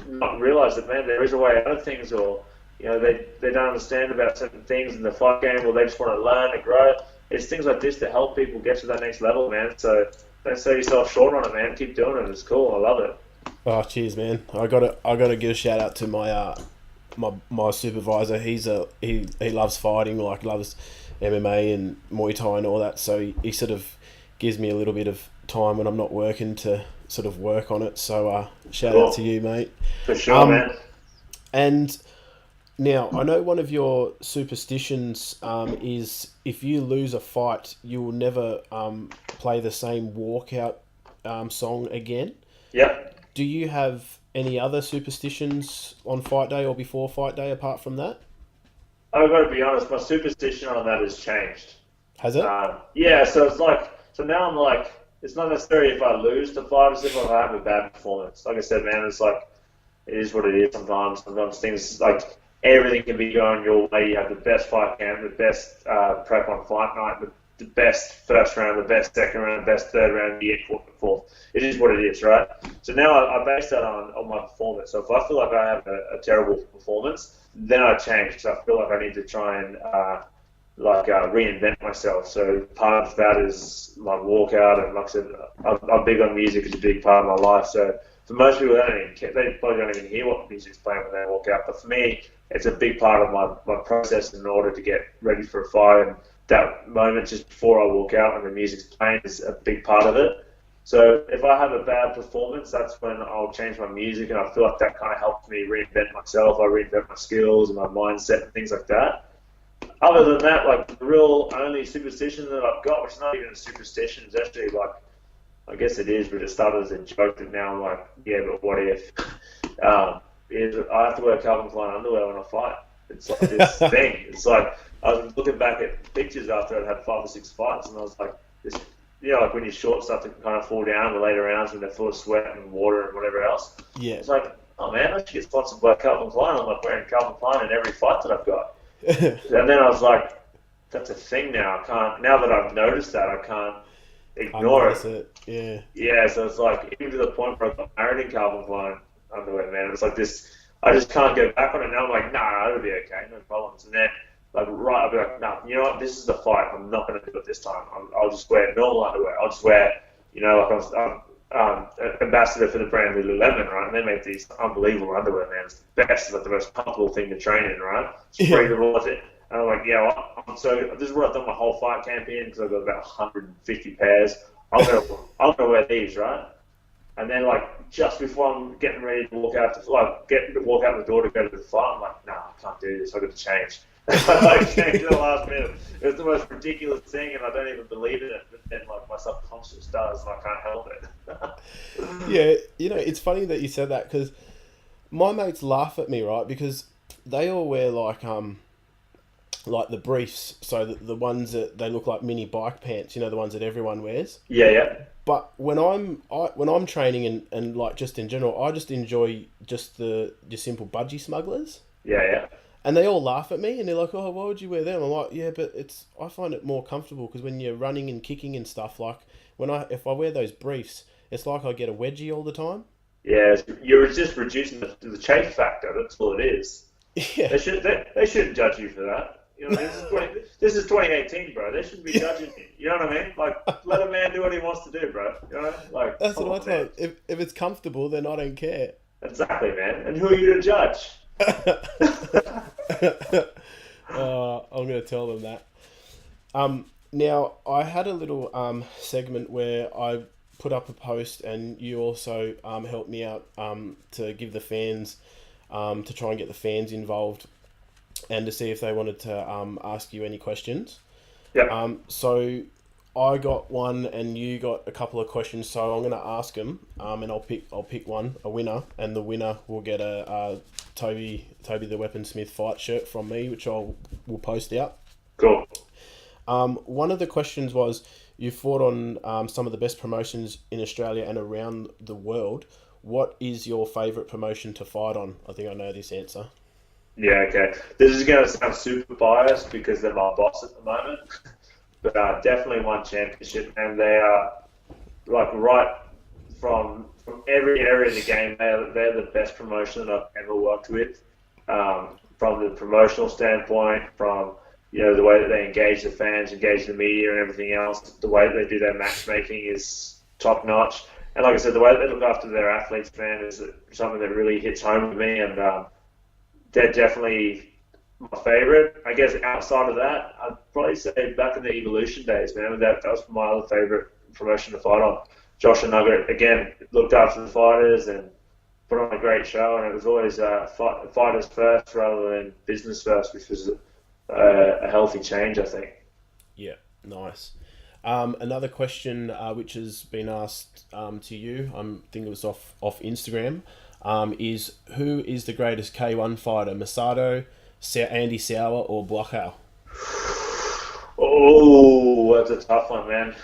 not realize that, man, there is a way out of things, or, you know, they don't understand about certain things in the fight game, or they just want to learn and grow. It's things like this to help people get to that next level, man. So don't sell yourself short on it, man. Keep doing it. It's cool. I love it. Oh, cheers, man. I gotta give a shout out to my supervisor. He loves fighting, like loves MMA and Muay Thai and all that. So he sort of gives me a little bit of time when I'm not working to sort of work on it. So shout out to you, mate. For sure, man. And now I know one of your superstitions is if you lose a fight, you will never play the same walkout song again. Yep. Do you have any other superstitions on fight day or before fight day apart from that? I've got to be honest, my superstition on that has changed. Has it? Yeah, so it's like, so now I'm like, it's not necessarily if I lose the fight, it's if I have a bad performance. Like I said, man, it's like, it is what it is sometimes. Sometimes things, like, everything can be going your way. You have the best fight camp, the best prep on fight night, the best first round, the best second round, the best third round, the fourth. It is what it is, right? So now I base that on my performance. So if I feel like I have a terrible performance, then I change because I feel like I need to try and reinvent myself. So part of that is my walkout, and like I said, I'm big on music. It's a big part of my life. So for most people, they probably don't even hear what music's playing when they walk out. But for me, it's a big part of my process in order to get ready for a fight. And that moment just before I walk out and the music's playing is a big part of it. So if I have a bad performance, that's when I'll change my music, and I feel like that kind of helps me reinvent myself. I reinvent my skills and my mindset and things like that. Other than that, like the real only superstition that I've got, which is not even a superstition, is actually like, I guess it is, but it started as a joke, and now I'm like, yeah, but what if? Is I have to wear Calvin Klein underwear when I fight. It's like this thing. It's like I was looking back at pictures after I'd had 5 or 6 fights, and I was like, this, like when your shorts start to kind of fall down in the later rounds when they're full of sweat and water and whatever else. Yeah. It's like, oh man, I should get sponsored by Calvin Klein. I'm like wearing Calvin Klein in every fight that I've got. And then I was like, that's a thing now. Now that I've noticed that, I can't ignore it. Yeah. Yeah, so it's like, even to the point where I got married in Calvin Klein underwear, man. It's like this, I just can't go back on it now. I'm like, nah, it'll be okay, no problems. And then, I'll be like, nah, you know what, this is the fight. I'm not going to do it this time. I'll just wear normal underwear. I'll just wear, I'm ambassador for the brand Lululemon, right? And they make these unbelievable underwear, man. It's the best, it's like the most comfortable thing to train in, right? It's breathable with it. And I'm like, this is what I've done my whole fight camp in, because I've got about 150 pairs. I'm gonna wear these, right? And then just before I'm getting ready to walk out the door to go to the fight, I'm like, nah, I can't do this. I've got to change. I changed at the last minute. It was the most ridiculous thing, and I don't even believe in it. But then, my subconscious does, and I can't help it. Yeah, it's funny that you said that, because my mates laugh at me, right? Because they all wear like the briefs, so the ones that they look like mini bike pants. The ones that everyone wears. Yeah. But when I'm training and like just in general, I just enjoy just the simple budgie smugglers. Yeah. And they all laugh at me, and they're like, "Oh, why would you wear them?" I'm like, "Yeah, but I find it more comfortable, because when you're running and kicking and stuff, like if I wear those briefs, it's like I get a wedgie all the time." Yeah, you're just reducing the chafe factor. That's all it is. Yeah. They shouldn't judge you for that. This is 2018, bro. They shouldn't be judging you. You know what I mean? Like, let a man do what he wants to do, bro. That's what I tell. If it's comfortable, then I don't care. Exactly, man. And who are you to judge? I'm going to tell them that. Now, I had a little segment where I put up a post, and you also helped me out to give the fans, to try and get the fans involved, and to see if they wanted to ask you any questions. Yeah. So I got one, and you got a couple of questions. So I'm going to ask them, and I'll pick a winner, and the winner will get a Toby the Weaponsmith fight shirt from me, which we'll post out. Cool. One of the questions was, you fought on some of the best promotions in Australia and around the world. What is your favourite promotion to fight on? I think I know this answer. Yeah, okay. This is going to sound super biased because they're my boss at the moment, but definitely won championship, and they are right from every area of the game. They're the best promotion that I've ever worked with, from the promotional standpoint, from the way that they engage the fans, engage the media, and everything else. The way that they do their matchmaking is top notch, and like I said, the way that they look after their athletes, man, is something that really hits home with me, and they're definitely my favourite. I guess outside of that, I'd probably say back in the Evolution days, man, that was my other favourite promotion to fight on. Josh and Nugget, again, looked after the fighters and put on a great show, and it was always fighters first rather than business first, which was a healthy change, I think. Yeah, nice. Another question which has been asked to you, I think it was off Instagram, is who is the greatest K1 fighter, Masato, Andy Sauer, or Blochow? Oh, that's a tough one, man.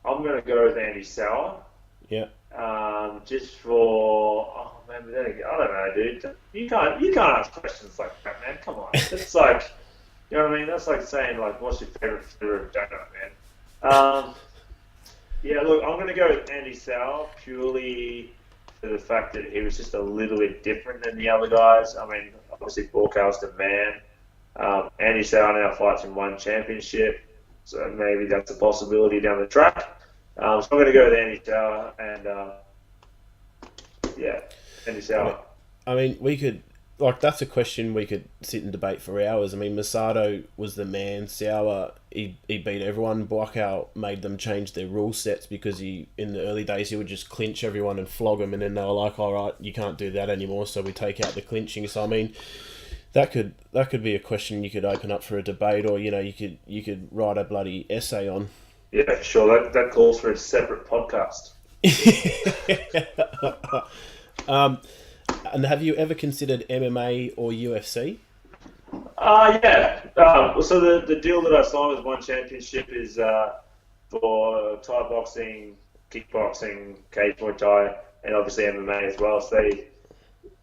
I'm going to go with Andy Sauer. Yeah. Just for, I don't know, dude. You can't ask questions like that, man. Come on. It's like, You know what I mean? That's like saying, like, what's your favorite flavor of donut, man? Yeah, look, I'm going to go with Andy Sauer purely for the fact that he was just a little bit different than the other guys. I mean, obviously, Forecast's the man. Andy Sauer now fights in one championship, so maybe that's a possibility down the track. So I'm going to go with Andy Sauer, and yeah, Andy Sauer. I mean, we could, like, that's a question we could sit and debate for hours. I mean, Masato was the man. Sauer, he beat everyone. Buakaw made them change their rule sets because in the early days, he would just clinch everyone and flog them, and then they were like, all right, you can't do that anymore, so we take out the clinching. So, I mean, that could be a question you could open up for a debate, or, you know, you could write a bloody essay on. Yeah, sure. That calls for a separate podcast. And have you ever considered MMA or UFC? Yeah. So the deal that I signed with One Championship is for Thai boxing, kickboxing, cage Muay Thai, and obviously MMA as well. So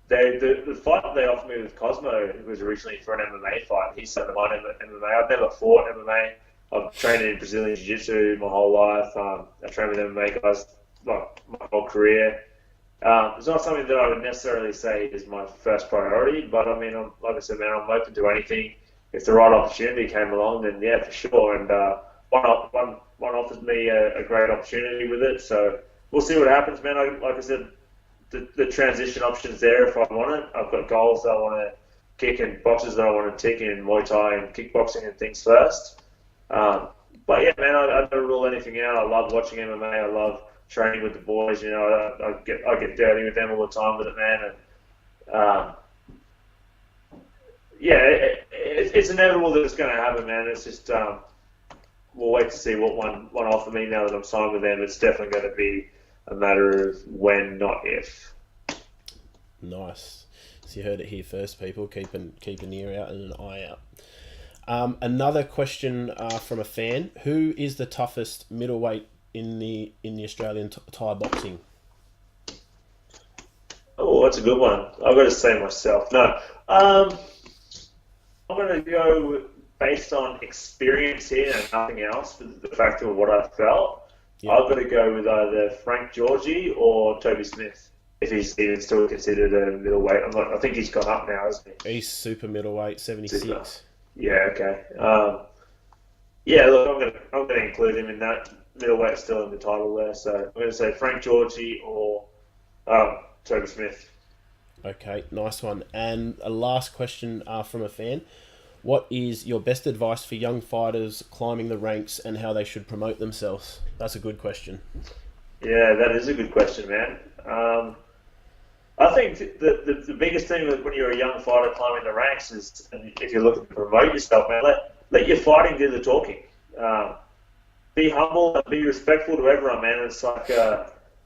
the fight that they offered me with Cosmo was originally for an MMA fight. He said I'm on MMA. I've never fought MMA. I've trained in Brazilian Jiu-Jitsu my whole life. I trained with MMA guys like my whole career. It's not something that I would necessarily say is my first priority, but I mean, like I said, man, I'm open to anything. If the right opportunity came along, then yeah, for sure. And one offers me a great opportunity with it, so we'll see what happens, man. Like I said, the transition option's there if I want it. I've got goals that I want to kick and boxes that I want to tick in Muay Thai and kickboxing and things first. But yeah, man, I don't rule anything out. I love watching MMA. I love training with the boys. You know, I get dirty with them all the time with it, man. And yeah, it's inevitable that it's going to happen, man. It's just we'll wait to see what one offer me now that I'm signed with them. It's definitely going to be a matter of when, not if. Nice. So you heard it here first, people. Keep an ear out and an eye out. Another question from a fan: who is the toughest middleweight in the Australian Thai boxing? Oh, that's a good one. I've got to say myself. No, I'm going to go based on experience here and nothing else. For the fact of what I felt, yeah. I've got to go with either Frank Georgie or Toby Smith, if he's even still considered a middleweight. I think he's gone up now, isn't he? He's super middleweight, 76. Super. Yeah. Okay. Yeah. Look, I'm going to include him in that. Middleweight still in the title there, so I'm going to say Frank Georgie or Toby Smith. Okay, nice one. And a last question from a fan: what is your best advice for young fighters climbing the ranks and how they should promote themselves? That's a good question. Yeah, that is a good question, man. I think the biggest thing when you're a young fighter climbing the ranks is, and if you're looking to promote yourself, man, let your fighting do the talking. Be humble and be respectful to everyone, man. It's like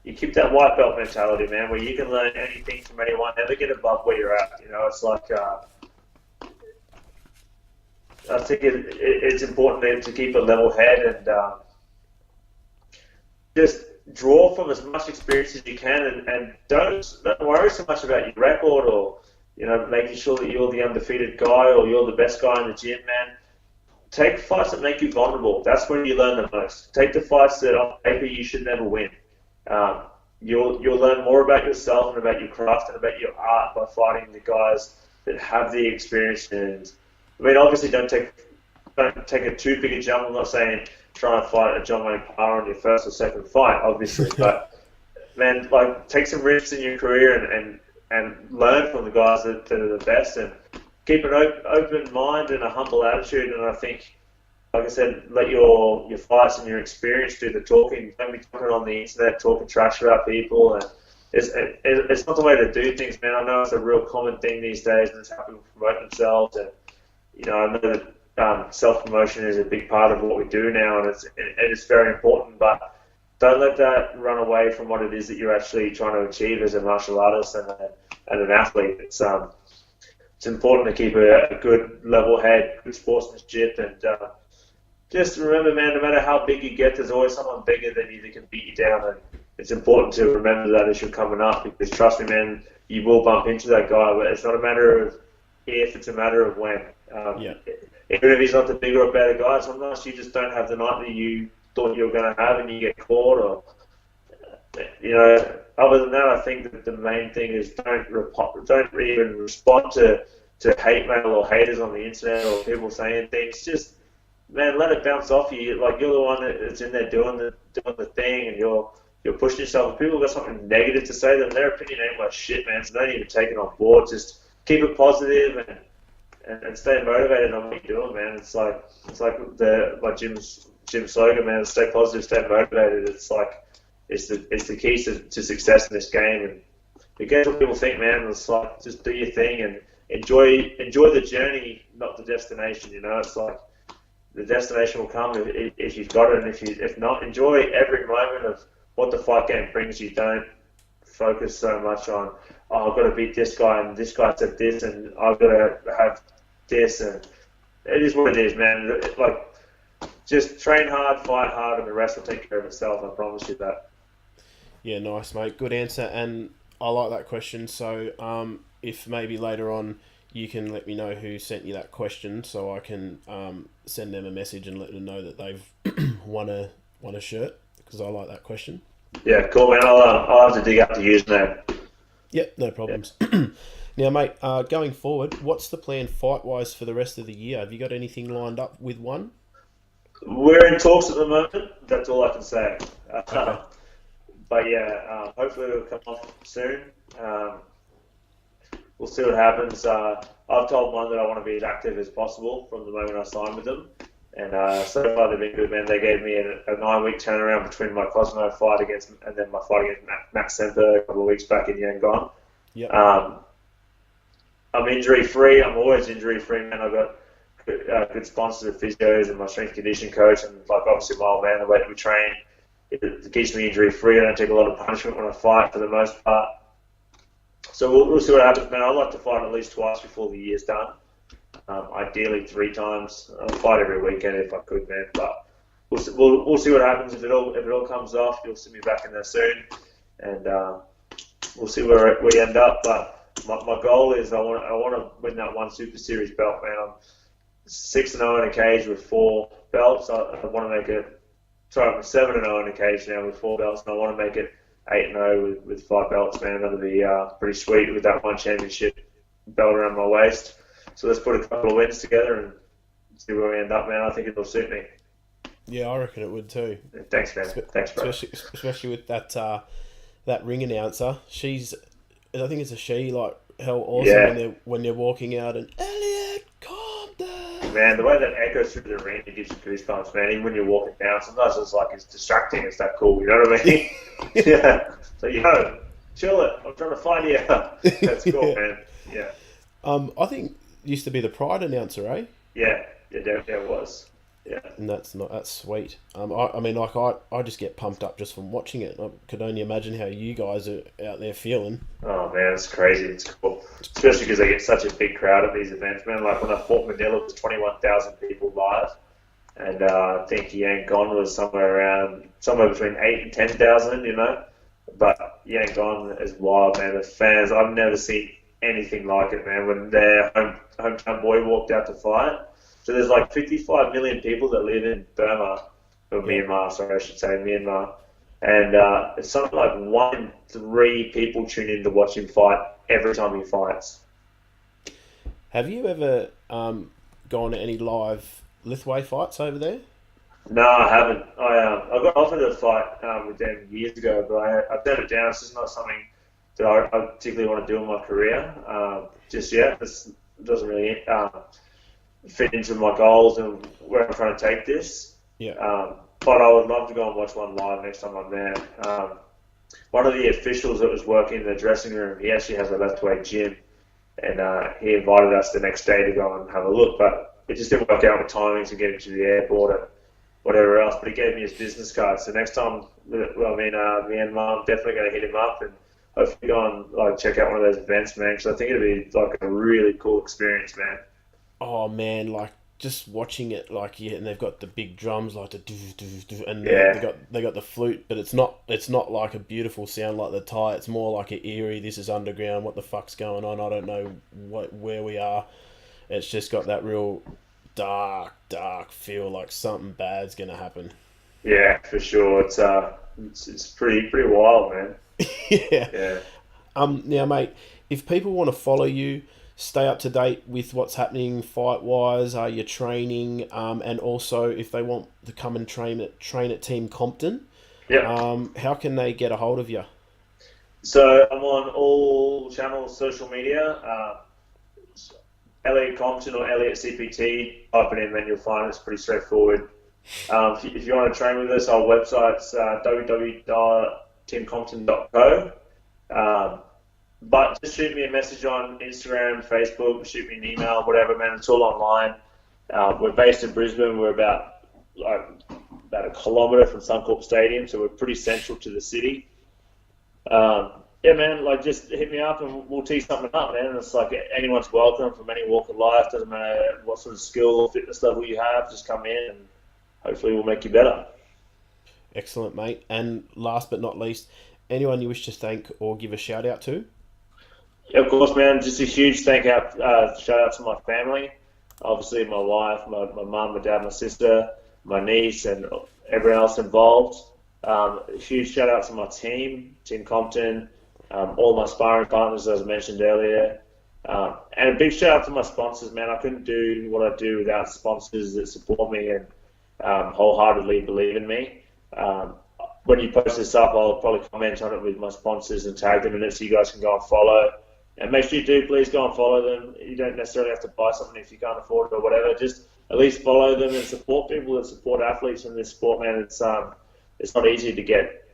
you keep that white belt mentality, man, where you can learn anything from anyone, never get above where you're at. You know, it's like I think it's important to keep a level head and just draw from as much experience as you can, and don't worry so much about your record or, you know, making sure that you're the undefeated guy or you're the best guy in the gym, man. Take fights that make you vulnerable. That's when you learn the most. Take the fights that on paper you should never win. You'll learn more about yourself and about your craft and about your art by fighting the guys that have the experience. And I mean, obviously, don't take a too big a jump. I'm not saying try and fight a John Wayne Parr on your first or second fight, obviously, but man, like, take some risks in your career and learn from the guys that are the best, and keep an open mind and a humble attitude. And I think, like I said, let your fights and your experience do the talking. Don't be talking on the internet, talking trash about people. And it's not the way to do things, man. I know it's a real common thing these days, and it's how people promote themselves. And, you know, I know that self-promotion is a big part of what we do now, and it's very important. But don't let that run away from what it is that you're actually trying to achieve as a martial artist and an athlete. It's important to keep a good level head, good sportsmanship, and just remember, man, no matter how big you get, there's always someone bigger than you that can beat you down, and it's important to remember that as you're coming up, because trust me, man, you will bump into that guy, but it's not a matter of if, it's a matter of when. Yeah. even if he's not the bigger or better guy, sometimes you just don't have the night that you thought you were going to have, and you get caught. Or other than that, I think that the main thing is don't even respond to hate mail or haters on the internet or people saying things. Just, man, let it bounce off you. Like, you're the one that's in there doing the thing, and you're pushing yourself. If people got something negative to say, then their opinion ain't worth shit, man. So don't even take it on board. Just keep it positive and stay motivated on what you're doing, man. It's like my gym's slogan, man. Stay positive, stay motivated. It's like it's the key to success in this game. And forget what people think, man. It's like, just do your thing and enjoy the journey, not the destination. It's like the destination will come if you've got it, and if not, enjoy every moment of what the fight game brings you. Don't focus so much on, I've got to beat this guy, and this guy said this, and I've got to have this, and it is what it is, man. Just train hard, fight hard, and the rest will take care of itself. I promise you that. Yeah, nice, mate. Good answer, and I like that question. So, if maybe later on you can let me know who sent you that question, so I can send them a message and let them know that they've won a shirt, because I like that question. Yeah, cool, man. I'll have to dig up the username. Yep, no problems. Yeah. Now, mate, going forward, what's the plan fight-wise for the rest of the year? Have you got anything lined up with one? We're in talks at the moment. That's all I can say. Okay. But yeah, hopefully it'll come off soon. We'll see what happens. I've told one that I want to be as active as possible from the moment I signed with them. And so far they've been good, man. They gave me a 9-week turnaround between my Cosmo fight and then my fight against Matt Semper a couple of weeks back in Yangon. Yep. I'm injury-free. I'm always injury-free, man. I've got good sponsors of physios and my strength conditioning coach, and obviously my old man, the way that we train, it keeps me injury-free. I don't take a lot of punishment when I fight for the most part. So we'll see what happens, man. I'd like to fight at least twice before the year's done. Ideally 3 times. I'll fight every weekend if I could, man. But we'll see what happens. If it all comes off, you'll see me back in there soon, and we'll see where we end up. But my goal is I want to win that one Super Series belt, man. I'm 6-0 in a cage with 4 belts. I want to make it. Sorry, I'm 7-0 in a cage now with 4 belts, and I want to make it 8-0 with 5 belts, man. That'll be pretty sweet with that one championship belt around my waist. So let's put a couple of wins together and see where we end up, man. I think it'll suit me. Yeah, I reckon it would too. Thanks, man. Thanks, bro. Especially with that ring announcer. I think it's a she. Like, how awesome when they're walking out and Elliot Compton. Man, the way that echoes through the ring, it gives you goosebumps, man. Even when you're walking down, sometimes it's distracting. It's that cool. You know what I mean? Yeah. So chill it. I'm trying to find you. That's cool, yeah. Man. Yeah. I think used to be the Pride announcer, eh? Yeah, it was. Yeah. And that's sweet. I just get pumped up just from watching it. I could only imagine how you guys are out there feeling. Oh man, it's crazy. It's cool, especially because they get such a big crowd at these events, man. Like when I fought Manila, it was 21,000 people live, and I think Yangon was somewhere between 8 and 10,000, But Yangon is wild, man. The fans, I've never seen anything like it, man. When their hometown boy walked out to fight. So there's like 55 million people that live in Myanmar, and it's something like 1 in 3 people tune in to watch him fight every time he fights. Have you ever gone to any live Lithway fights over there? No, I haven't. I got offered a fight with them years ago, but I turned it down. It's just not something that I particularly want to do in my career just yet. It doesn't really fit into my goals and where I'm trying to take this. Yeah. But I would love to go and watch one live next time I'm there. One of the officials that was working in the dressing room, he actually has a left-weight gym, and he invited us the next day to go and have a look, but it just didn't work out with timings and getting to the airport and whatever else, but he gave me his business card. So next time, Myanmar, I'm definitely going to hit him up and hopefully go and check out one of those events, man, because I think it'd be a really cool experience, man. Oh man, just watching it, and they've got the big drums, the do, and they got the flute, but it's not like a beautiful sound like the Thai. It's more like an eerie. This is underground. What the fuck's going on? I don't know where we are. It's just got that real dark feel like something bad's gonna happen. Yeah, for sure. It's pretty wild, man. Yeah. Yeah. Now, mate, if people want to follow you, stay up to date with what's happening fight wise, your training, and also if they want to come and train at Team Compton, Yeah. how can they get a hold of you? So I'm on all channels, social media. Elliot Compton or Elliot CPT. Type it in, then you'll find it's pretty straightforward. If you want to train with us, our website's www.teamcompton.co. But just shoot me a message on Instagram, Facebook, shoot me an email, whatever, man. It's all online. We're based in Brisbane. We're about a kilometre from Suncorp Stadium, so we're pretty central to the city. Yeah, man, like just hit me up and we'll tee something up, man. It's like anyone's welcome from any walk of life. Doesn't matter what sort of skill or fitness level you have. Just come in and hopefully we'll make you better. Excellent, mate. And last but not least, anyone you wish to thank or give a shout out to? Yeah, of course, man. Just a huge shout out to my family. Obviously, my wife, my mum, my dad, my sister, my niece, and everyone else involved. A huge shout out to my team, Team Compton, all my sparring partners, as I mentioned earlier. And a big shout out to my sponsors, man. I couldn't do what I do without sponsors that support me and wholeheartedly believe in me. When you post this up, I'll probably comment on it with my sponsors and tag them in it so you guys can go and follow. And make sure you do, please go and follow them. You don't necessarily have to buy something if you can't afford it or whatever. Just at least follow them and support people that support athletes in this sport, man. It's not easy to get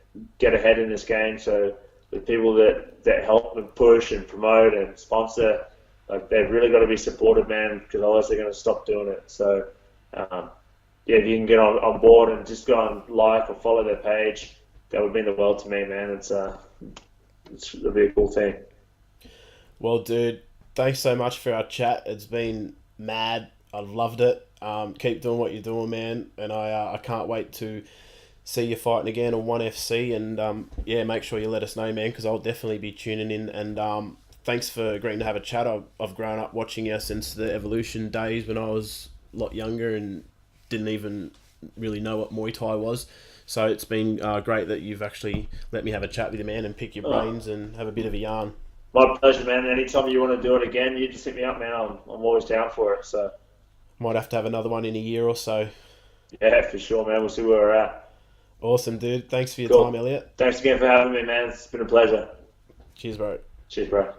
ahead in this game. So the people that help and push and promote and sponsor, like they've really got to be supported, man, because otherwise they're going to stop doing it. So yeah, if you can get on board and just go and like or follow their page, that would mean the world to me, man. It'll be a cool thing. Well, dude, thanks so much for our chat. It's been mad. I've loved it. Keep doing what you're doing, man. And I can't wait to see you fighting again on 1FC. And yeah, make sure you let us know, man, because I'll definitely be tuning in. And thanks for agreeing to have a chat. I've grown up watching you since the Evolution days when I was a lot younger and didn't even really know what Muay Thai was. So it's been great that you've actually let me have a chat with you, man, and pick your brains and have a bit of a yarn. My pleasure, man. Anytime you want to do it again, you just hit me up, man. I'm always down for it. So might have to have another one in a year or so. Yeah, for sure, man. We'll see where we're at. Awesome, dude. Thanks for your Cool. time, Elliot. Thanks again for having me, man. It's been a pleasure. Cheers, bro. Cheers, bro.